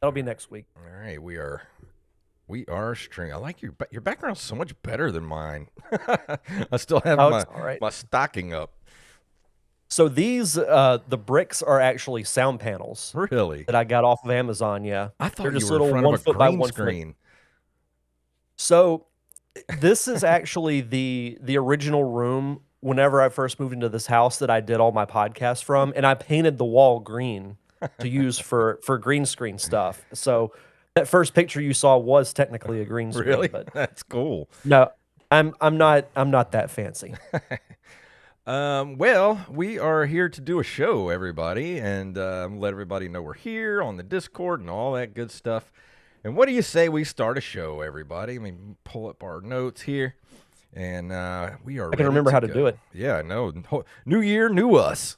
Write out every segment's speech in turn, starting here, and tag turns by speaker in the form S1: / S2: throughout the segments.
S1: That'll be next week.
S2: All right, we are streaming. I like your background's so much better than mine. I still have
S1: Oh,
S2: my
S1: it's all right.
S2: my stocking up.
S1: So these the bricks are actually sound panels
S2: Really?
S1: that I got off of Amazon. Yeah,
S2: I
S1: they're
S2: thought you
S1: just
S2: were in
S1: little
S2: front of a
S1: 1 foot by
S2: green
S1: 1 foot.
S2: screen.
S1: So this is actually the original room whenever I first moved into this house that I did all my podcasts from, and I painted the wall green to use for green screen stuff. So that first picture you saw was technically a green screen,
S2: Really?
S1: but
S2: That's cool.
S1: no, I'm not that fancy.
S2: Well, we are here to do a show, everybody, and let everybody know we're here on the Discord and all that good stuff. And what do you say we start a show, everybody? Let me pull up our notes here, and we are.
S1: I can remember how to do it.
S2: Yeah, no, new year, new us.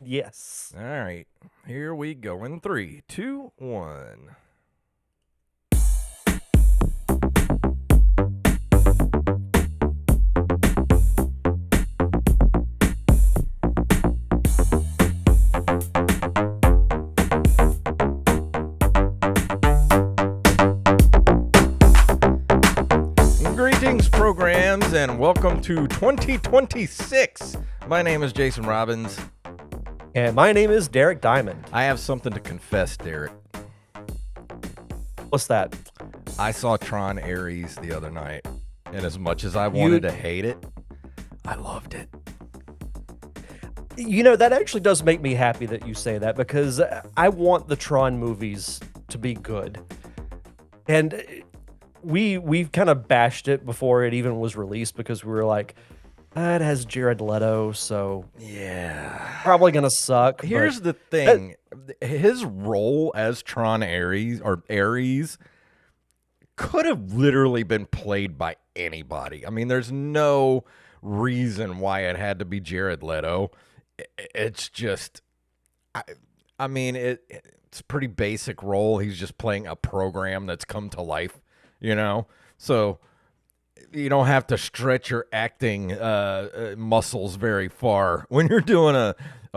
S1: Yes.
S2: All right, here we go in 3, 2, 1. Greetings, programs, and welcome to 2026. My name is Jason Robbins.
S1: And my name is Derek Diamond.
S2: I have something to confess, Derek.
S1: What's that?
S2: I saw Tron Ares the other night, and as much as I wanted to hate it, I loved it.
S1: You know, that actually does make me happy that you say that, because I want the Tron movies to be good. And we've kind of bashed it before it even was released because we were like, it has Jared Leto, so
S2: yeah,
S1: probably gonna suck.
S2: Here's the thing: his role as Tron Ares could have literally been played by anybody. I mean, there's no reason why it had to be Jared Leto. It's just, I mean, it's a pretty basic role. He's just playing a program that's come to life, So you don't have to stretch your acting muscles very far when you're doing a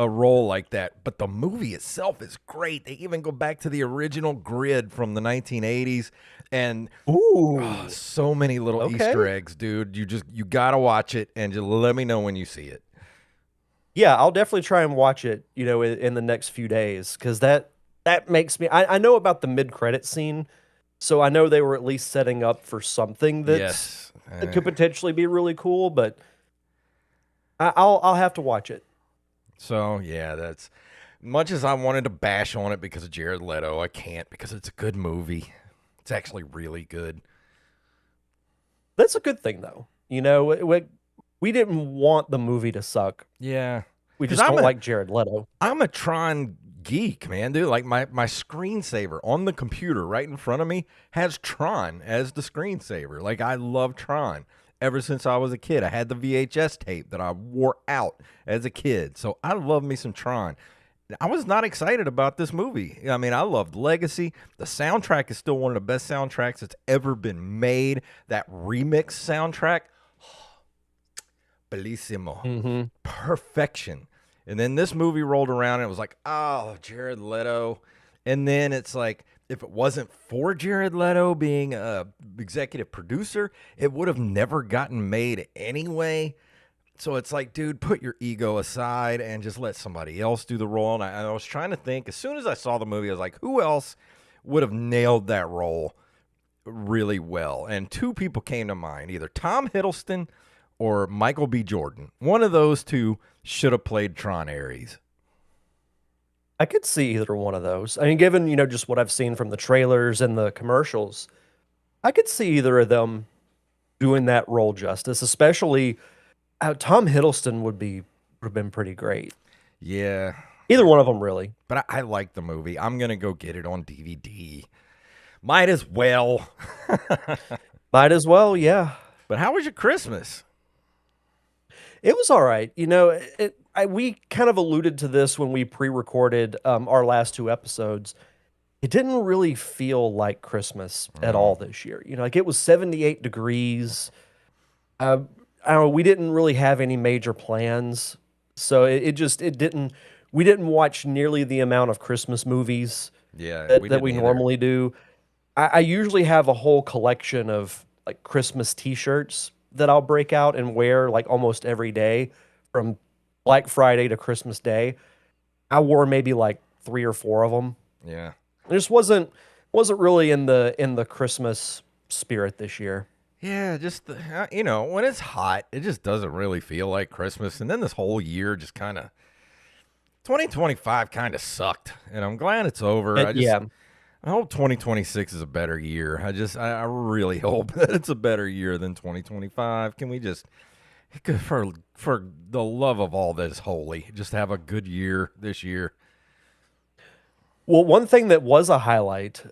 S2: role like that. But the movie itself is great. They even go back to the original grid from the 1980s, and so many little Easter eggs, dude. You gotta watch it, and just let me know when you see it.
S1: Yeah, I'll definitely try and watch it, in the next few days, because that makes me. I know about the mid-credit scene, so I know they were at least setting up for something that could potentially be really cool. But I'll have to watch it.
S2: So yeah, that's much as I wanted to bash on it because of Jared Leto, I can't, because it's a good movie. It's actually really good.
S1: That's a good thing, though. We didn't want the movie to suck.
S2: Yeah.
S1: We just don't like Jared Leto.
S2: I'm a Tron geek, man, dude. Like my screensaver on the computer right in front of me has Tron as the screensaver. Like, I love Tron. Ever since I was a kid, I had the VHS tape that I wore out as a kid. So I love me some Tron. I was not excited about this movie. I mean, I loved Legacy. The soundtrack is still one of the best soundtracks that's ever been made. That remix soundtrack, bellissimo.
S1: Mm-hmm.
S2: Perfection. And then this movie rolled around and it was like, oh, Jared Leto. And then it's like, if it wasn't for Jared Leto being a executive producer, it would have never gotten made anyway. So it's like, dude, put your ego aside and just let somebody else do the role. And I was trying to think, as soon as I saw the movie, I was like, who else would have nailed that role really well? And two people came to mind, either Tom Hiddleston or Michael B. Jordan. One of those two should have played Tron Ares.
S1: I could see either one of those. I mean, given, just what I've seen from the trailers and the commercials, I could see either of them doing that role justice, especially Tom Hiddleston would have been pretty great.
S2: Yeah.
S1: Either one of them, really.
S2: But I like the movie. I'm going to go get it on DVD. Might as well.
S1: Might as well, yeah.
S2: But how was your Christmas?
S1: It was all right. We kind of alluded to this when we pre-recorded our last two episodes. It didn't really feel like Christmas at all this year. Like, it was 78 degrees. We didn't really have any major plans. So it didn't, we didn't watch nearly the amount of Christmas movies
S2: Yeah,
S1: that,
S2: we
S1: that
S2: didn't
S1: we
S2: either.
S1: normally do. I usually have a whole collection of like Christmas T-shirts that I'll break out and wear like almost every day from Black Friday to Christmas Day. I wore maybe like three or four of them.
S2: Yeah.
S1: It just wasn't really in the Christmas spirit this year.
S2: Yeah, just when it's hot, it just doesn't really feel like Christmas. And then this whole year just kind of 2025 kind of sucked, and I'm glad it's over.
S1: Yeah.
S2: I hope 2026 is a better year. I really hope that it's a better year than 2025. Can we just for the love of all that is holy, just have a good year this year?
S1: Well, one thing that was a highlight,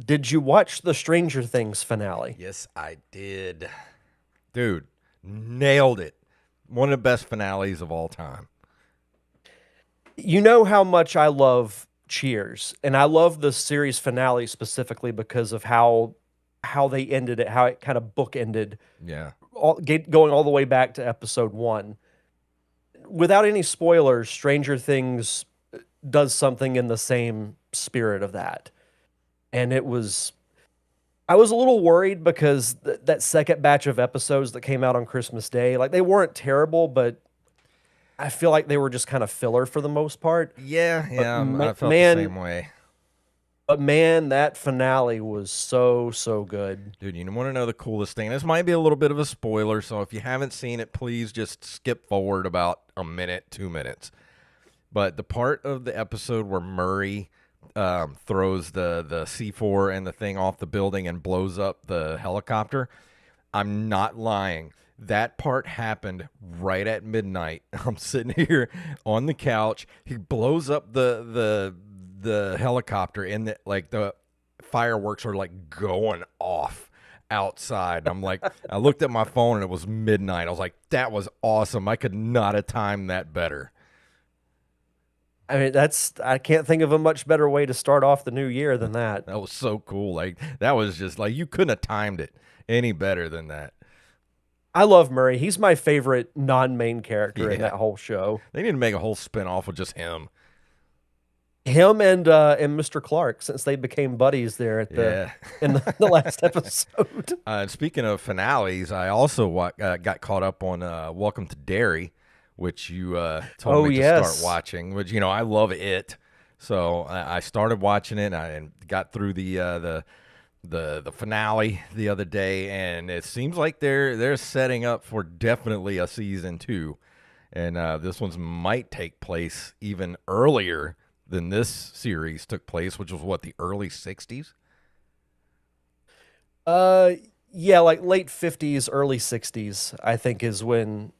S1: did you watch the Stranger Things finale?
S2: Yes, I did. Dude, nailed it. One of the best finales of all time.
S1: You know how much I love Cheers, and I love the series finale specifically because of how they ended it, how it kind of bookended,
S2: Yeah.
S1: going all the way back to episode one. Without any spoilers, Stranger Things does something in the same spirit of that, and it was. I was a little worried because that second batch of episodes that came out on Christmas Day, like they weren't terrible, but I feel like they were just kind of filler for the most part.
S2: Yeah,
S1: But
S2: yeah, I felt the same way.
S1: that finale was so good.
S2: Dude, you want to know the coolest thing? This might be a little bit of a spoiler, so if you haven't seen it, please just skip forward about a minute, 2 minutes. But the part of the episode where Murray throws the C4 and the thing off the building and blows up the helicopter, I'm not lying. That part happened right at midnight. I'm sitting here on the couch. He blows up the helicopter, and the fireworks are like going off outside. I'm like, I looked at my phone and it was midnight. I was like, that was awesome. I could not have timed that better.
S1: I mean, I can't think of a much better way to start off the new year than that.
S2: That was so cool. Like, that was just like, you couldn't have timed it any better than that.
S1: I love Murray. He's my favorite non-main character in
S2: Yeah.
S1: that whole show.
S2: They need to make a whole spin-off with just him.
S1: Him and Mr. Clark, since they became buddies there at
S2: Yeah.
S1: in the last episode.
S2: And speaking of finales, I also got caught up on Welcome to Derry, which you told
S1: Oh,
S2: me to
S1: yes.
S2: start watching. Which I love it, so I started watching it. And got through the finale the other day, and it seems like they're setting up for definitely a season 2, and this one's might take place even earlier than this series took place, which was the early 60s.
S1: Yeah, like late 50s, early 60s, I think is when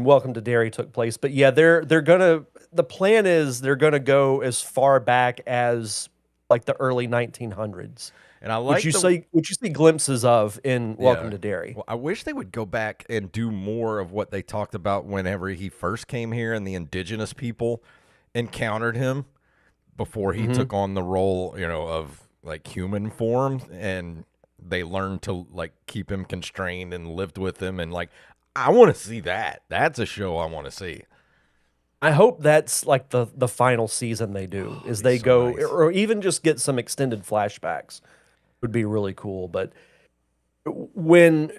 S1: Welcome to Derry took place. But yeah, the plan is they're gonna go as far back as like the early 1900s.
S2: And I like
S1: Which you see glimpses of in Welcome to Derry.
S2: Well, I wish they would go back and do more of what they talked about whenever he first came here and the indigenous people encountered him before he took on the role, of like human form, and they learned to like keep him constrained and lived with him, and like I want to see that. That's a show I want to see.
S1: I hope that's like the final season they do is they
S2: so
S1: go
S2: nice.
S1: or even just get some extended flashbacks would be really cool. But when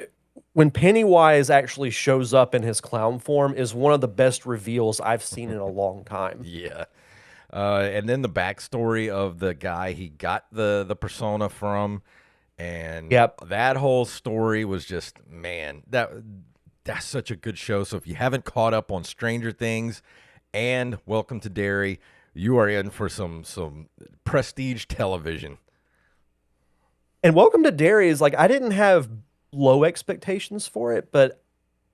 S1: Pennywise actually shows up in his clown form is one of the best reveals I've seen in a long time.
S2: Yeah. And then the backstory of the guy he got the persona from, and
S1: Yep.
S2: that whole story was just, man, that's such a good show. So if you haven't caught up on Stranger Things and Welcome to Derry, you are in for some prestige television.
S1: And Welcome to Derry is like I didn't have low expectations for it, but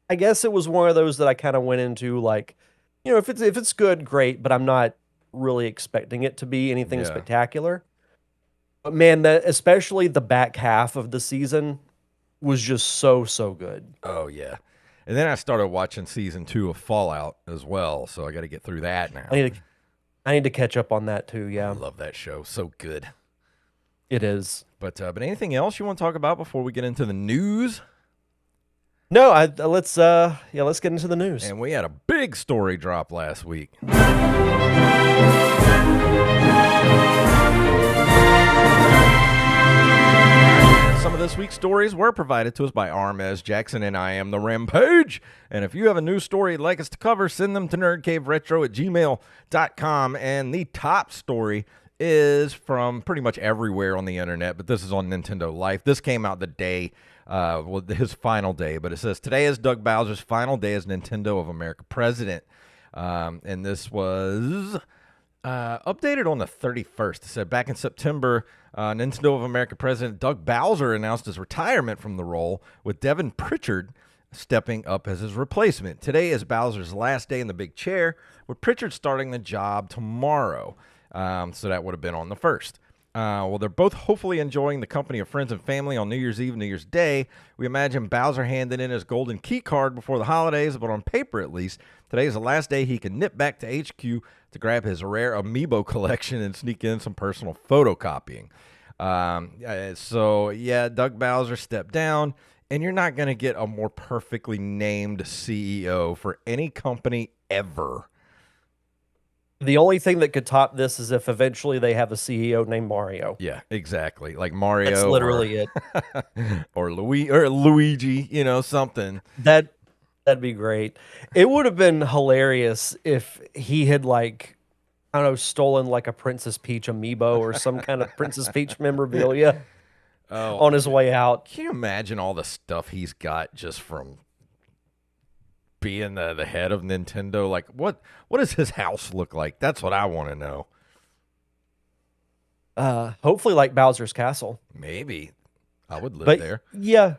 S1: I guess it was one of those that I kind of went into like, if it's good, great, but I'm not really expecting it to be anything
S2: Yeah.
S1: spectacular. But man, especially the back half of the season was just so good.
S2: Oh, yeah. And then I started watching season 2 of Fallout as well, so I got to get through that now.
S1: I need to catch up on that too.
S2: I
S1: Yeah,
S2: love that show. So good.
S1: it is.
S2: But anything else you want to talk about before we get into the news?
S1: No, let's get into the news.
S2: And we had a big story drop last week. this week's stories were provided to us by Armez Jackson, and I am the Rampage. And if you have a news story you'd like us to cover, send them to nerdcaveretro@gmail.com. And the top story is from pretty much everywhere on the internet, but this is on Nintendo Life. This came out the day, his final day, but it says, today is Doug Bowser's final day as Nintendo of America president. And this was updated on the 31st. It said, back in September, Nintendo of America president Doug Bowser announced his retirement from the role, with Devin Pritchard stepping up as his replacement. Today is Bowser's last day in the big chair, with Pritchard starting the job tomorrow. So that would have been on the 1st. Well, they're both hopefully enjoying the company of friends and family on New Year's Eve, New Year's Day. We imagine Bowser handing in his golden key card before the holidays, but on paper at least, today is the last day he can nip back to HQ to grab his rare amiibo collection and sneak in some personal photocopying. So, yeah, Doug Bowser stepped down, and you're not going to get a more perfectly named CEO for any company ever.
S1: The only thing that could top this is if eventually they have a CEO named Mario.
S2: Yeah, exactly. Like Mario.
S1: That's literally it.
S2: Or Luigi, something.
S1: That'd be great. It would have been hilarious if he had, like, I don't know, stolen like a Princess Peach amiibo or some kind of Princess Peach memorabilia on his way out.
S2: Can you imagine all the stuff he's got just from being the head of Nintendo? Like, what does his house look like? That's what I want to know.
S1: Hopefully like Bowser's Castle.
S2: Maybe. I would live there.
S1: Yeah.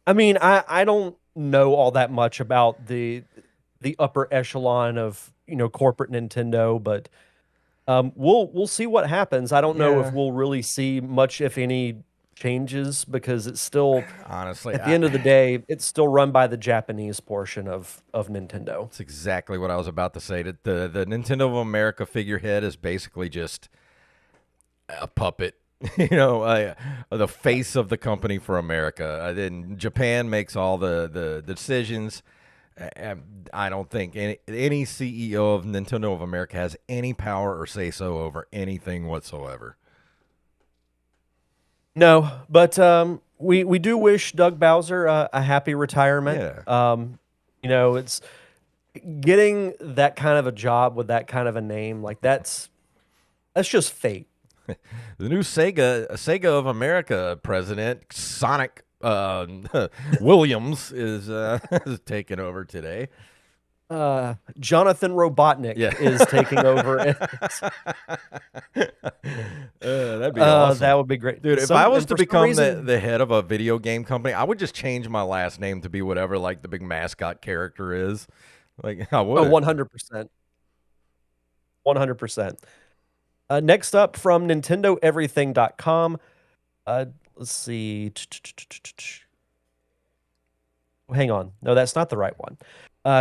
S1: I mean, I don't know all that much about the upper echelon of, corporate Nintendo, but we'll see what happens. I don't know if we'll really see much, if any, changes, because it's still,
S2: honestly,
S1: at the end of the day, it's still run by the Japanese portion of Nintendo.
S2: That's exactly what I was about to say. That the Nintendo of America figurehead is basically just a puppet. The face of the company for America. Then Japan makes all the decisions. I don't think any CEO of Nintendo of America has any power or say so over anything whatsoever.
S1: No, but we do wish Doug Bowser a happy retirement.
S2: Yeah.
S1: It's getting that kind of a job with that kind of a name, like that's just fate.
S2: The new Sega of America president, Sonic Williams, is taking over today.
S1: Jonathan Robotnik is taking over.
S2: That'd be awesome.
S1: That would be great.
S2: Dude, if I was to become the head of a video game company, I would just change my last name to be whatever like the big mascot character is. Like, I would.
S1: 100%. 100%. Next up from NintendoEverything.com. Let's see. Hang on. No, that's not the right one.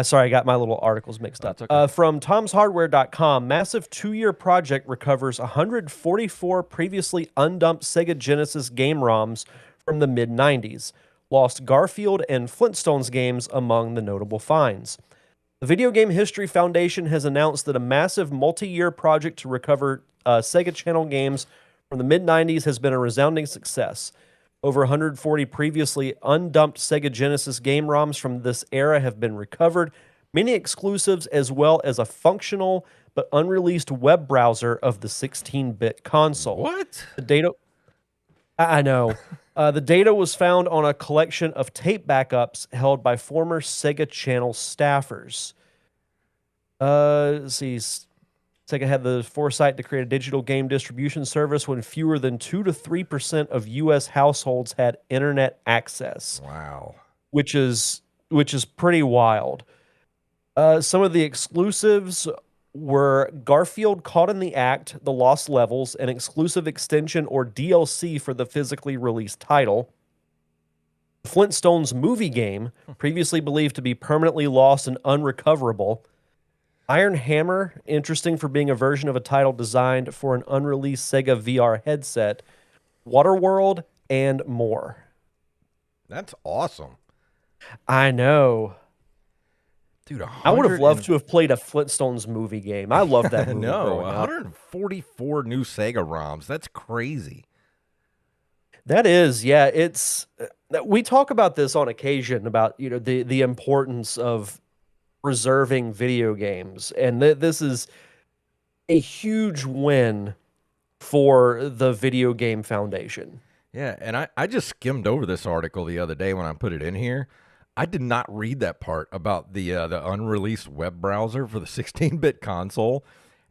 S1: Sorry, I got my little articles mixed up.
S2: Okay.
S1: From Tom'sHardware.com, massive 2-year project recovers 144 previously undumped Sega Genesis game ROMs from the mid-90s. Lost Garfield and Flintstones games among the notable finds. The Video Game History Foundation has announced that a massive multi-year project to recover Sega Channel games from the mid-90s has been a resounding success. Over 140 previously undumped Sega Genesis game ROMs from this era have been recovered, many exclusives as well as a functional but unreleased web browser of the 16-bit console.
S2: What?
S1: The data... I know. The data was found on a collection of tape backups held by former Sega Channel staffers. Let's see. Sega had the foresight to create a digital game distribution service when fewer than 2 to 3% of U.S. households had internet access.
S2: Wow.
S1: Which is pretty wild. Some of the exclusives were Garfield Caught in the Act, The Lost Levels, an exclusive extension or DLC for the physically released title. Flintstones movie game, previously believed to be permanently lost and unrecoverable. Iron Hammer, interesting for being a version of a title designed for an unreleased Sega VR headset. Waterworld, and more.
S2: That's awesome.
S1: I know.
S2: Dude,
S1: I would have loved to have played a Flintstones movie game. I love that movie.
S2: No,
S1: growing up.
S2: 144 new Sega ROMs. That's crazy.
S1: That is, yeah, we talk about this on occasion about, the importance of preserving video games, and this is a huge win for the Video Game Foundation.
S2: Yeah, and I just skimmed over this article the other day when I put it in here. I did not read that part about the unreleased web browser for the 16-bit console.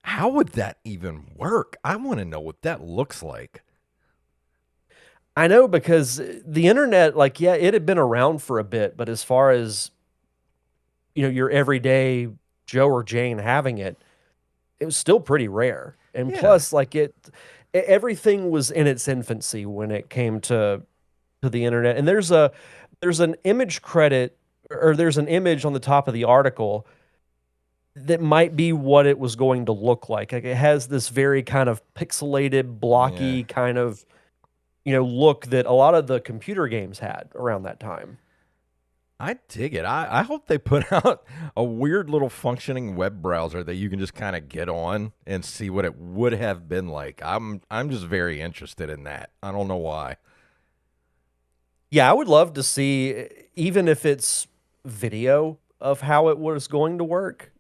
S2: How would that even work? I want to know what that looks like.
S1: I know, because the internet, like, yeah, it had been around for a bit, but as far as, your everyday Joe or Jane having it was still pretty rare. And
S2: Yeah,
S1: plus, like, everything was in its infancy when it came to the internet. And there's an image credit, or there's an image on the top of the article that might be what it was going to look like. Like, it has this very kind of pixelated,
S2: yeah.
S1: blocky kind of, look that a lot of the computer games had around that time.
S2: I dig it. I hope they put out a weird little functioning web browser that you can just kind of get on and see what it would have been like. I'm just very interested in that. I don't know why.
S1: Yeah, I would love to see, even if it's video of how it was going to work.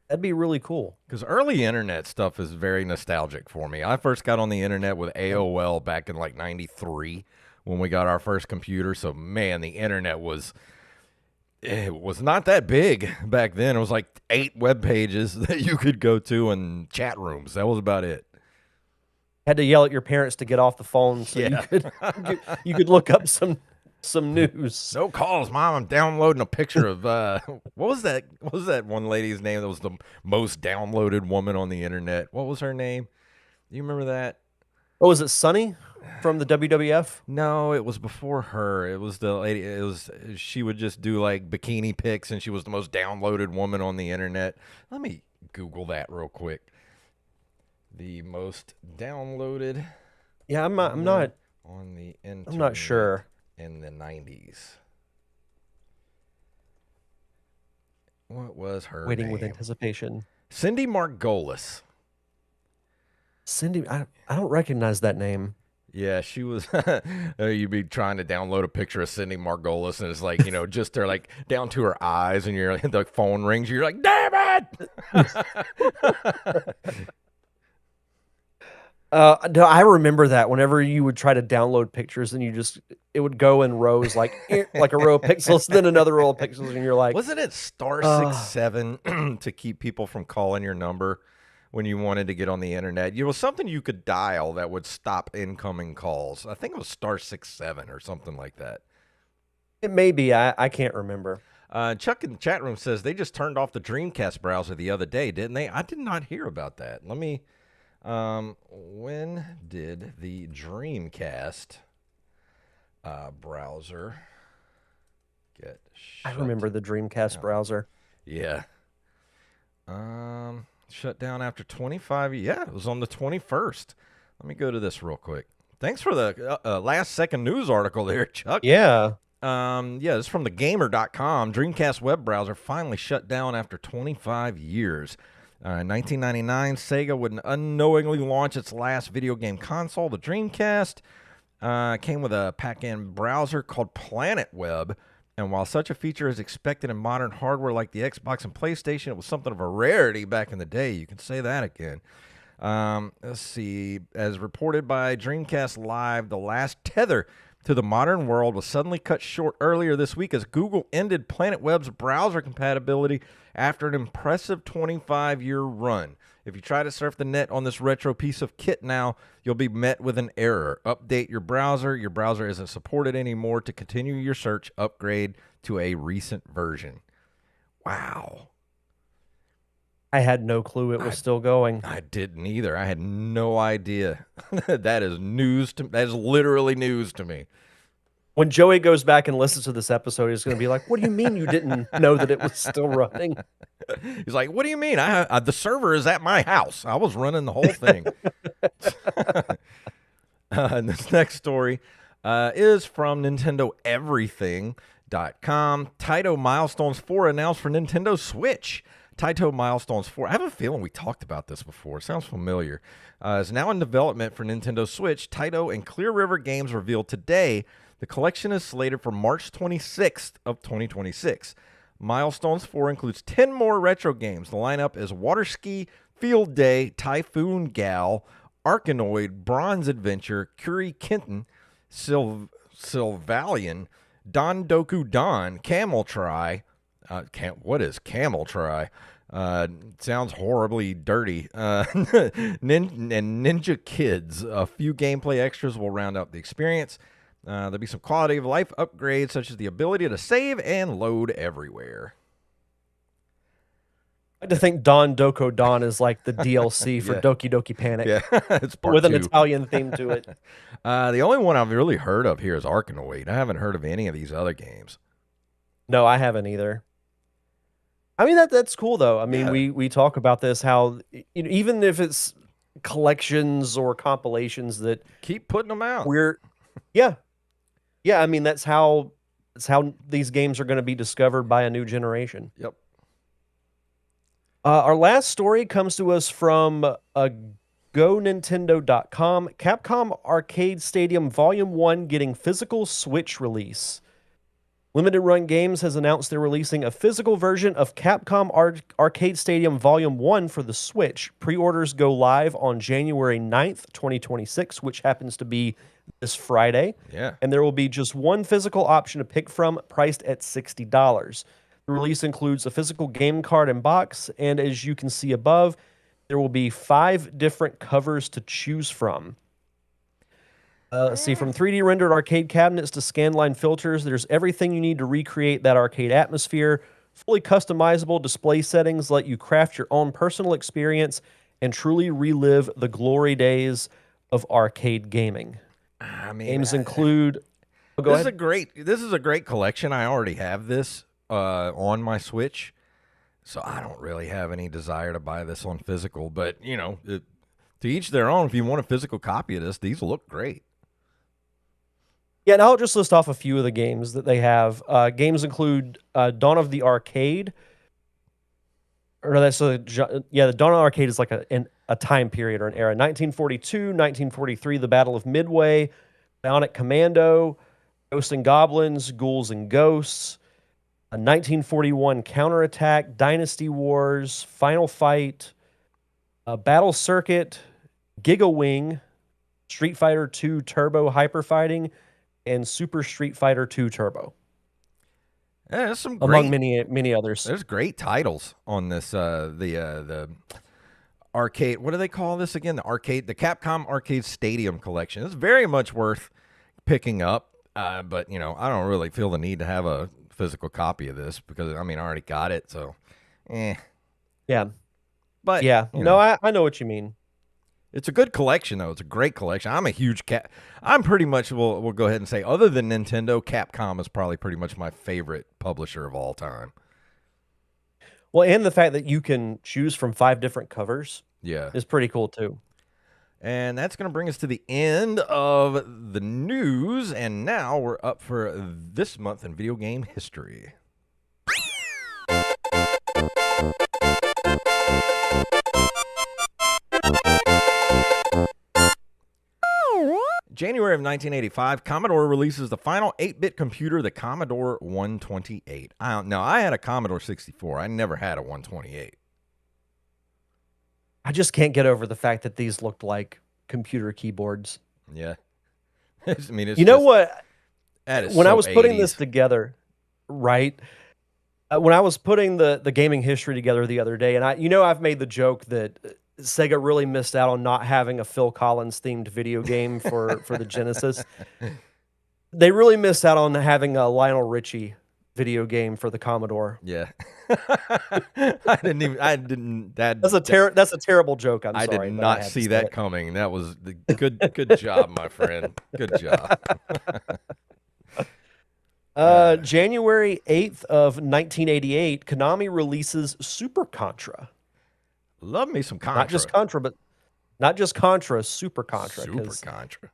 S1: That'd be really cool.
S2: Because early internet stuff is very nostalgic for me. I first got on the internet with AOL back in like 93 when we got our first computer. So, man, the internet was. It was not that big back then. It was like 8 web pages that you could go to and chat rooms. That was about it.
S1: Had to yell at your parents to get off the phone so
S2: Yeah.
S1: you could look up some news.
S2: No calls, Mom. I'm downloading a picture of what was that? What was that one lady's name that was the most downloaded woman on the internet? What was her name? Do you remember that?
S1: Oh, was it Sunny from the WWF?
S2: No, it was before her. It was the lady. It was she would just do like bikini pics, and she was the most downloaded woman on the internet. Let me Google that real quick. The most downloaded
S1: Yeah,
S2: woman on the
S1: I'm not
S2: internet
S1: sure.
S2: in the 90s. What was her
S1: Waiting with
S2: name?
S1: anticipation.
S2: Cindy Margolis.
S1: Cindy, I don't recognize that name.
S2: Yeah, she was. You'd be trying to download a picture of Cindy Margolis, and it's like, just they're like down to her eyes, and you're like, the phone rings, you're like, damn it!
S1: No, I remember that whenever you would try to download pictures and it would go in rows, like like a row of pixels, then another row of pixels, and you're like,
S2: Wasn't it star six
S1: uh,
S2: seven to keep people from calling your number when you wanted to get on the internet? It was something you could dial that would stop incoming calls. I think it was star 6 7 or something like that.
S1: it may be. I can't remember.
S2: Chuck in the chat room says they just turned off the Dreamcast browser the other day, didn't they? I did not hear about that. Let me. When did the Dreamcast browser get
S1: I
S2: shut
S1: remember the Dreamcast
S2: down?
S1: browser.
S2: Yeah. Shut down after 25. Yeah, it was on the 21st. Let me go to this real quick. Thanks for the last second news article there, Chuck.
S1: Yeah.
S2: Yeah, this is from thegamer.com. Dreamcast web browser finally shut down after 25 years. In 1999, Sega would unknowingly launch its last video game console, the Dreamcast. Came with a pack-in browser called Planet Web. And while such a feature is expected in modern hardware like the Xbox and PlayStation, it was something of a rarity back in the day. You can say that again. Let's see. As reported by Dreamcast Live, the last tether to the modern world was suddenly cut short earlier this week as Google ended Planet Web's browser compatibility after an impressive 25-year run. If you try to surf the net on this retro piece of kit now, you'll be met with an error. Update your browser. Your browser isn't supported anymore. To continue your search, upgrade to a recent version. Wow.
S1: I had no clue it was still going.
S2: I didn't either. I had no idea. That is news to that is literally news to me.
S1: When Joey goes back and listens to this episode, he's going to be like, "What do you mean you didn't know that it was still running?"
S2: He's like, "What do you mean? The server is at my house. I was running the whole thing." And this next story is from NintendoEverything.com. Taito Milestones 4 announced for Nintendo Switch. Taito Milestones 4. I have a feeling we talked about this before. It sounds familiar. Is now in development for Nintendo Switch. Taito and Clear River Games revealed today the collection is slated for March 26th of 2026. Milestones 4 includes 10 more retro games. The lineup is Water Ski, Field Day, Typhoon Gal, Arkanoid, Bronze Adventure, Curie Kenton, Sylvalian, Don Doku Don, Camel Try. What is Camel Try? Sounds horribly dirty. And Ninja Kids. A few gameplay extras will round out the experience. There'll be some quality of life upgrades, such as the ability to save and load everywhere.
S1: I like to think Don Doko Don is like the DLC for Doki Doki Panic.
S2: Yeah, it's part
S1: with
S2: 2.
S1: An Italian theme to it.
S2: The only one I've really heard of here is Arkanoid. I haven't heard of any of these other games.
S1: No, I haven't either. I mean, that's cool, though. I mean, we talk about this, how even if it's collections or compilations that
S2: keep putting them out.
S1: Yeah. I mean, that's how these games are going to be discovered by a new generation.
S2: Yep.
S1: Our last story comes to us from GoNintendo.com. Capcom Arcade Stadium Volume 1 getting physical Switch release. Limited Run Games has announced they're releasing a physical version of Capcom Arcade Stadium Volume 1 for the Switch. Pre-orders go live on January 9th, 2026, which happens to be this Friday.
S2: Yeah.
S1: And there will be just one physical option to pick from, priced at $60. The release includes a physical game card and box, and as you can see above, there will be 5 different covers to choose from. Let's see, from 3D rendered arcade cabinets to scanline filters, there's everything you need to recreate that arcade atmosphere. Fully customizable display settings let you craft your own personal experience and truly relive the glory days of arcade gaming.
S2: I mean,
S1: games include. Oh, go
S2: this
S1: ahead.
S2: This is a great collection. I already have this on my Switch, so I don't really have any desire to buy this on physical. But to each their own. If you want a physical copy of this, these look great.
S1: Yeah, and I'll just list off a few of the games that they have. Games include Dawn of the Arcade. Or no, the Dawn of the Arcade is like a time period or an era. 1942, 1943, the Battle of Midway, Bionic Commando, Ghosts and Goblins, Ghouls and Ghosts, a 1941 Counterattack, Dynasty Wars, Final Fight, Battle Circuit, Giga Wing, Street Fighter II Turbo Hyper Fighting, and Super Street Fighter II Turbo.
S2: Yeah, there's some
S1: among many others.
S2: There's great titles on this. The arcade. What do they call this again? The Capcom Arcade Stadium Collection. It's very much worth picking up. But I don't really feel the need to have a physical copy of this because I already got it. So,
S1: Yeah.
S2: But
S1: yeah, I know what you mean.
S2: It's a good collection, though. It's a great collection. I'm a huge I'm pretty much, we'll go ahead and say, other than Nintendo, Capcom is probably pretty much my favorite publisher of all time.
S1: Well, and the fact that you can choose from 5 different covers is pretty cool, too.
S2: And that's going to bring us to the end of the news. And now we're up for this month in video game history. January of 1985, Commodore releases the final 8-bit computer, the Commodore 128. I had a Commodore 64. I never had a 128.
S1: I just can't get over the fact that these looked like computer keyboards.
S2: Yeah.
S1: It's what? When I was putting this together, right? When I was putting the gaming history together the other day, and I've made the joke that Sega really missed out on not having a Phil Collins themed video game for the Genesis. They really missed out on having a Lionel Richie video game for the Commodore.
S2: Yeah. That's
S1: a terrible joke. I'm
S2: sorry.
S1: I
S2: did not see that coming. That was the good job, my friend. Good job.
S1: January 8th of 1988, Konami releases Super Contra.
S2: Love me some Contra.
S1: Not just Contra, Super Contra.
S2: Super Contra.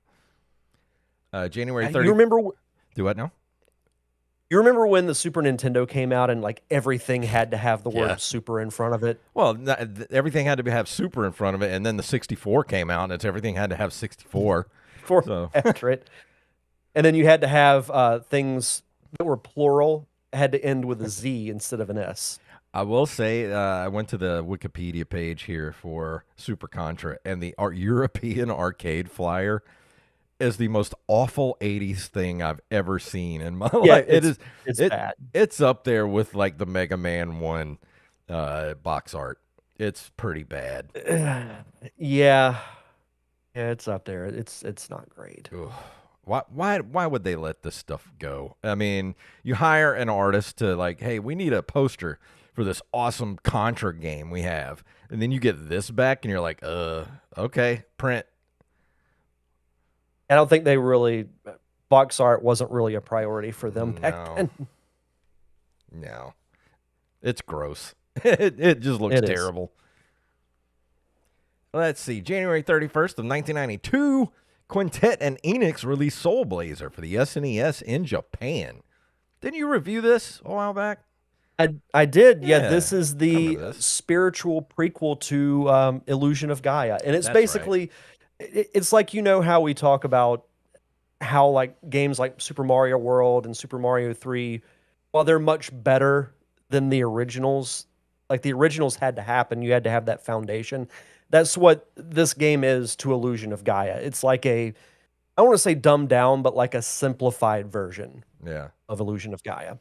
S2: January 30th.
S1: You remember?
S2: Do what now?
S1: You remember when the Super Nintendo came out and like everything had to have the
S2: Yeah.
S1: word super in front of it?
S2: Well, everything had to have Super in front of it, and then the 64 came out, and everything had to have 64.
S1: For
S2: So,
S1: after it. And then you had to have things that were plural had to end with a Z instead of an S.
S2: I will say, I went to the Wikipedia page here for Super Contra, and the European arcade flyer is the most awful 80s thing I've ever seen in my
S1: Yeah,
S2: life. It is
S1: it's
S2: it
S1: bad.
S2: it's up there with like the Mega Man 1 box art. It's pretty bad.
S1: Yeah. Yeah, it's up there. It's not great.
S2: Ugh. Why would they let this stuff go? I mean, you hire an artist to like, hey, we need a poster for this awesome Contra game we have. And then you get this back and you're like, okay, print.
S1: I don't think they really box art wasn't really a priority for them back
S2: No.
S1: then.
S2: No. It's gross. It just looks
S1: It is.
S2: terrible. Let's see. January 31st of 1992, Quintet and Enix released Soul Blazer for the SNES in Japan. Didn't you review this a while back?
S1: I did. Yeah,
S2: Yeah,
S1: this is
S2: I remember
S1: the
S2: this.
S1: spiritual prequel to Illusion of Gaia. And it's
S2: That's right.
S1: basically it's like how we talk about how like games like Super Mario World and Super Mario 3, while they're much better than the originals, like the originals had to happen, you had to have that foundation. That's what this game is to Illusion of Gaia. It's like I don't want to say dumbed down, but like a simplified version
S2: Yeah.
S1: of Illusion of Gaia.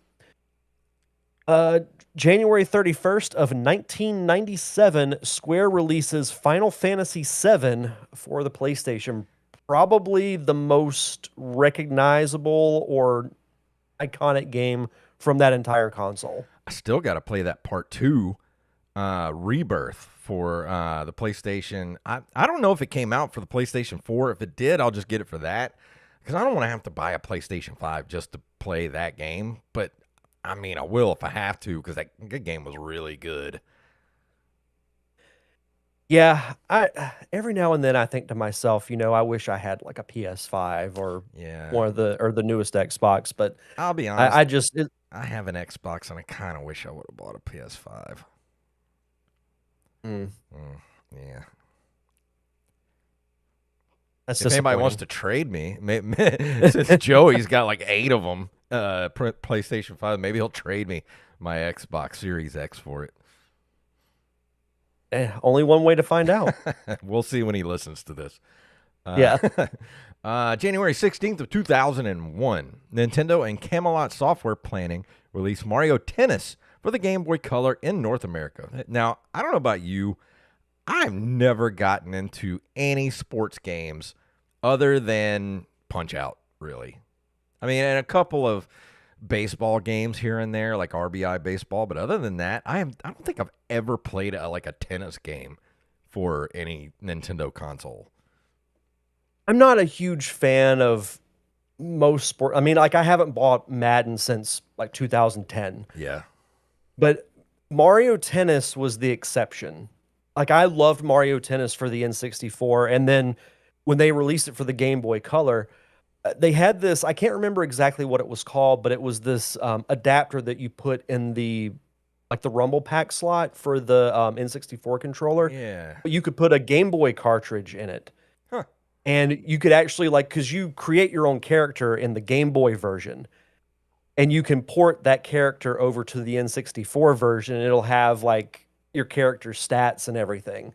S1: Uh, January 31st of 1997, Square releases Final Fantasy VII for the PlayStation. Probably the most recognizable or iconic game from that entire console.
S2: I still got to play that part two, Rebirth for the PlayStation. I don't know if it came out for the PlayStation 4. If it did, I'll just get it for that because I don't want to have to buy a PlayStation 5 just to play that game. But I mean, I will if I have to because that game was really good.
S1: Yeah, I every now and then I think to myself, I wish I had like a PS5 or
S2: Yeah.
S1: one of the newest Xbox, but
S2: I'll be
S1: I,
S2: honest.
S1: I just it,
S2: I have an Xbox and I kind of wish I would have bought a PS5.
S1: mm,
S2: Mm, yeah.
S1: that's
S2: If anybody wants
S1: disappointing.
S2: to trade me, since Joey's got like 8 of them, PlayStation 5, maybe he'll trade me my Xbox Series X for it.
S1: Only one way to find out.
S2: We'll see when he listens to this. Uh,
S1: Yeah.
S2: January 16th of 2001, Nintendo and Camelot Software Planning released Mario Tennis for the Game Boy Color in North America. Now, I don't know about you, I've never gotten into any sports games other than Punch-Out, really. I mean, and a couple of baseball games here and there, like RBI baseball, but other than that, I don't think I've ever played like a tennis game for any Nintendo console.
S1: I'm not a huge fan of most sport. I mean, like I haven't bought Madden since like 2010,
S2: Yeah.
S1: but Mario Tennis was the exception. Like I loved Mario Tennis for the N64, and then when they released it for the Game Boy Color, they had this, I can't remember exactly what it was called, but it was this adapter that you put in the Rumble Pack slot for the N64 controller.
S2: Yeah.
S1: But you could put a Game Boy cartridge in it.
S2: Huh.
S1: And you could actually because you create your own character in the Game Boy version, and you can port that character over to the N64 version, and it'll have like your character's stats and everything,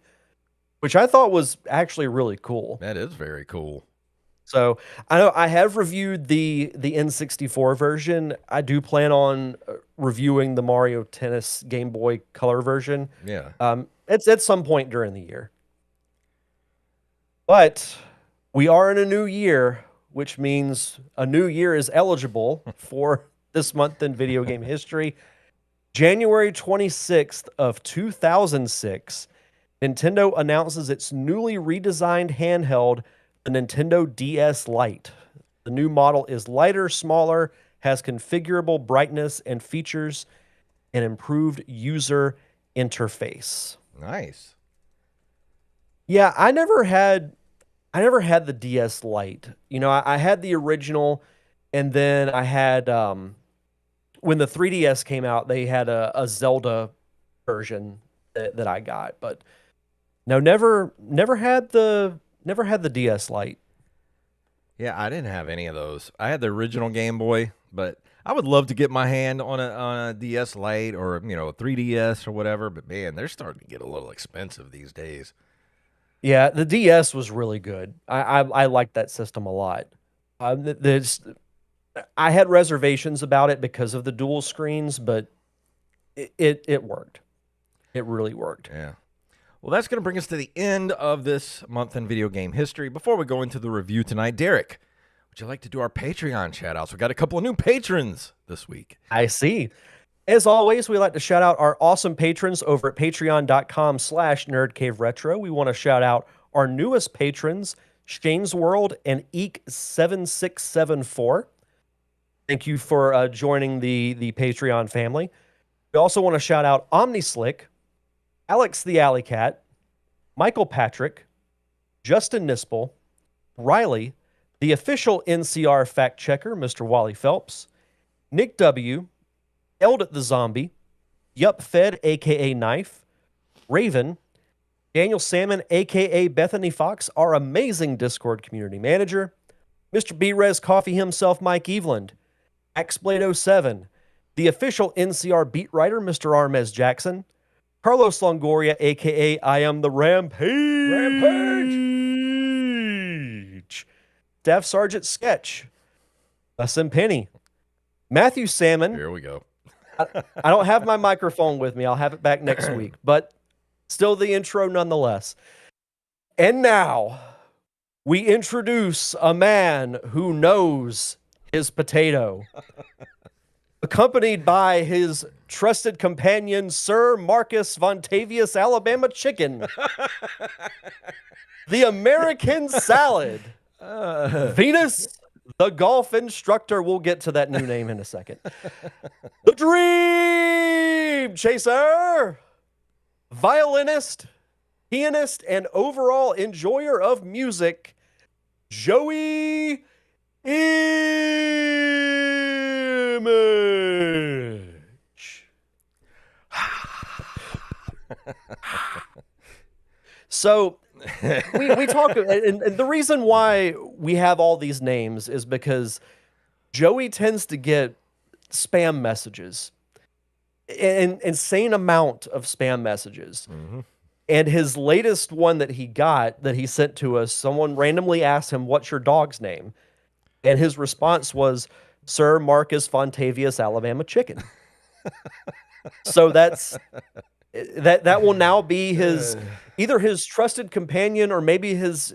S1: which I thought was actually really cool.
S2: That is very cool.
S1: So I know I have reviewed the N64 version. I do plan on reviewing the Mario Tennis Game Boy Color version.
S2: Yeah.
S1: It's at some point during the year. But we are in a new year, which means a new year is eligible for this month in video game history. January 26th of 2006, Nintendo announces its newly redesigned handheld, the Nintendo DS Lite. The new model is lighter, smaller, has configurable brightness and features an improved user interface.
S2: Nice.
S1: Yeah, I never had the DS Lite. I had the original, and then I had when the 3DS came out, they had a Zelda version that I got, but no, never had the DS Lite.
S2: Yeah, I didn't have any of those. I had the original Game Boy, but I would love to get my hand on a DS Lite or a 3DS or whatever. But man, they're starting to get a little expensive these days.
S1: Yeah, the DS was really good. I liked that system a lot. There's I had reservations about it because of the dual screens, but it worked. It really worked.
S2: Yeah. Well, that's going to bring us to the end of this month in video game history. Before we go into the review tonight, Derek, would you like to do our Patreon shout outs? We got a couple of new patrons this week.
S1: I see. As always, we like to shout out our awesome patrons over at patreon.com/nerdcaveretro. We want to shout out our newest patrons, Shane's World and Eek7674. Thank you for joining the Patreon family. We also want to shout out OmniSlick, Alex the Alley Cat, Michael Patrick, Justin Nispel, Riley, the official NCR fact checker, Mr. Wally Phelps, Nick W., Eld the Zombie, Yup Fed, aka Knife, Raven, Daniel Salmon, aka Bethany Fox, our amazing Discord community manager, Mr. B-Rez Coffee himself, Mike Eveland, Axblade07, the official NCR beat writer, Mr. Armez Jackson, Carlos Longoria, aka I am the Rampage, Staff Sergeant Sketch, Sim Penny, Matthew Salmon.
S2: Here we go.
S1: I don't have my microphone with me. I'll have it back next week, but still the intro nonetheless. And now we introduce a man who knows his potato, accompanied by his trusted companion, Sir Marcus Vontavious Alabama Chicken, the American Salad, Venus, the golf instructor. We'll get to that new name in a second. The Dream Chaser, violinist, pianist, and overall enjoyer of music, Joey Image. So we talk, and the reason why we have all these names is because Joey tends to get spam messages, an insane amount of spam messages.
S2: Mm-hmm.
S1: And his latest one that he got, that he sent to us, someone randomly asked him, "What's your dog's name?" And his response was, "Sir Marcus Vontavious Alabama Chicken." So that will now be his, either his trusted companion or maybe his,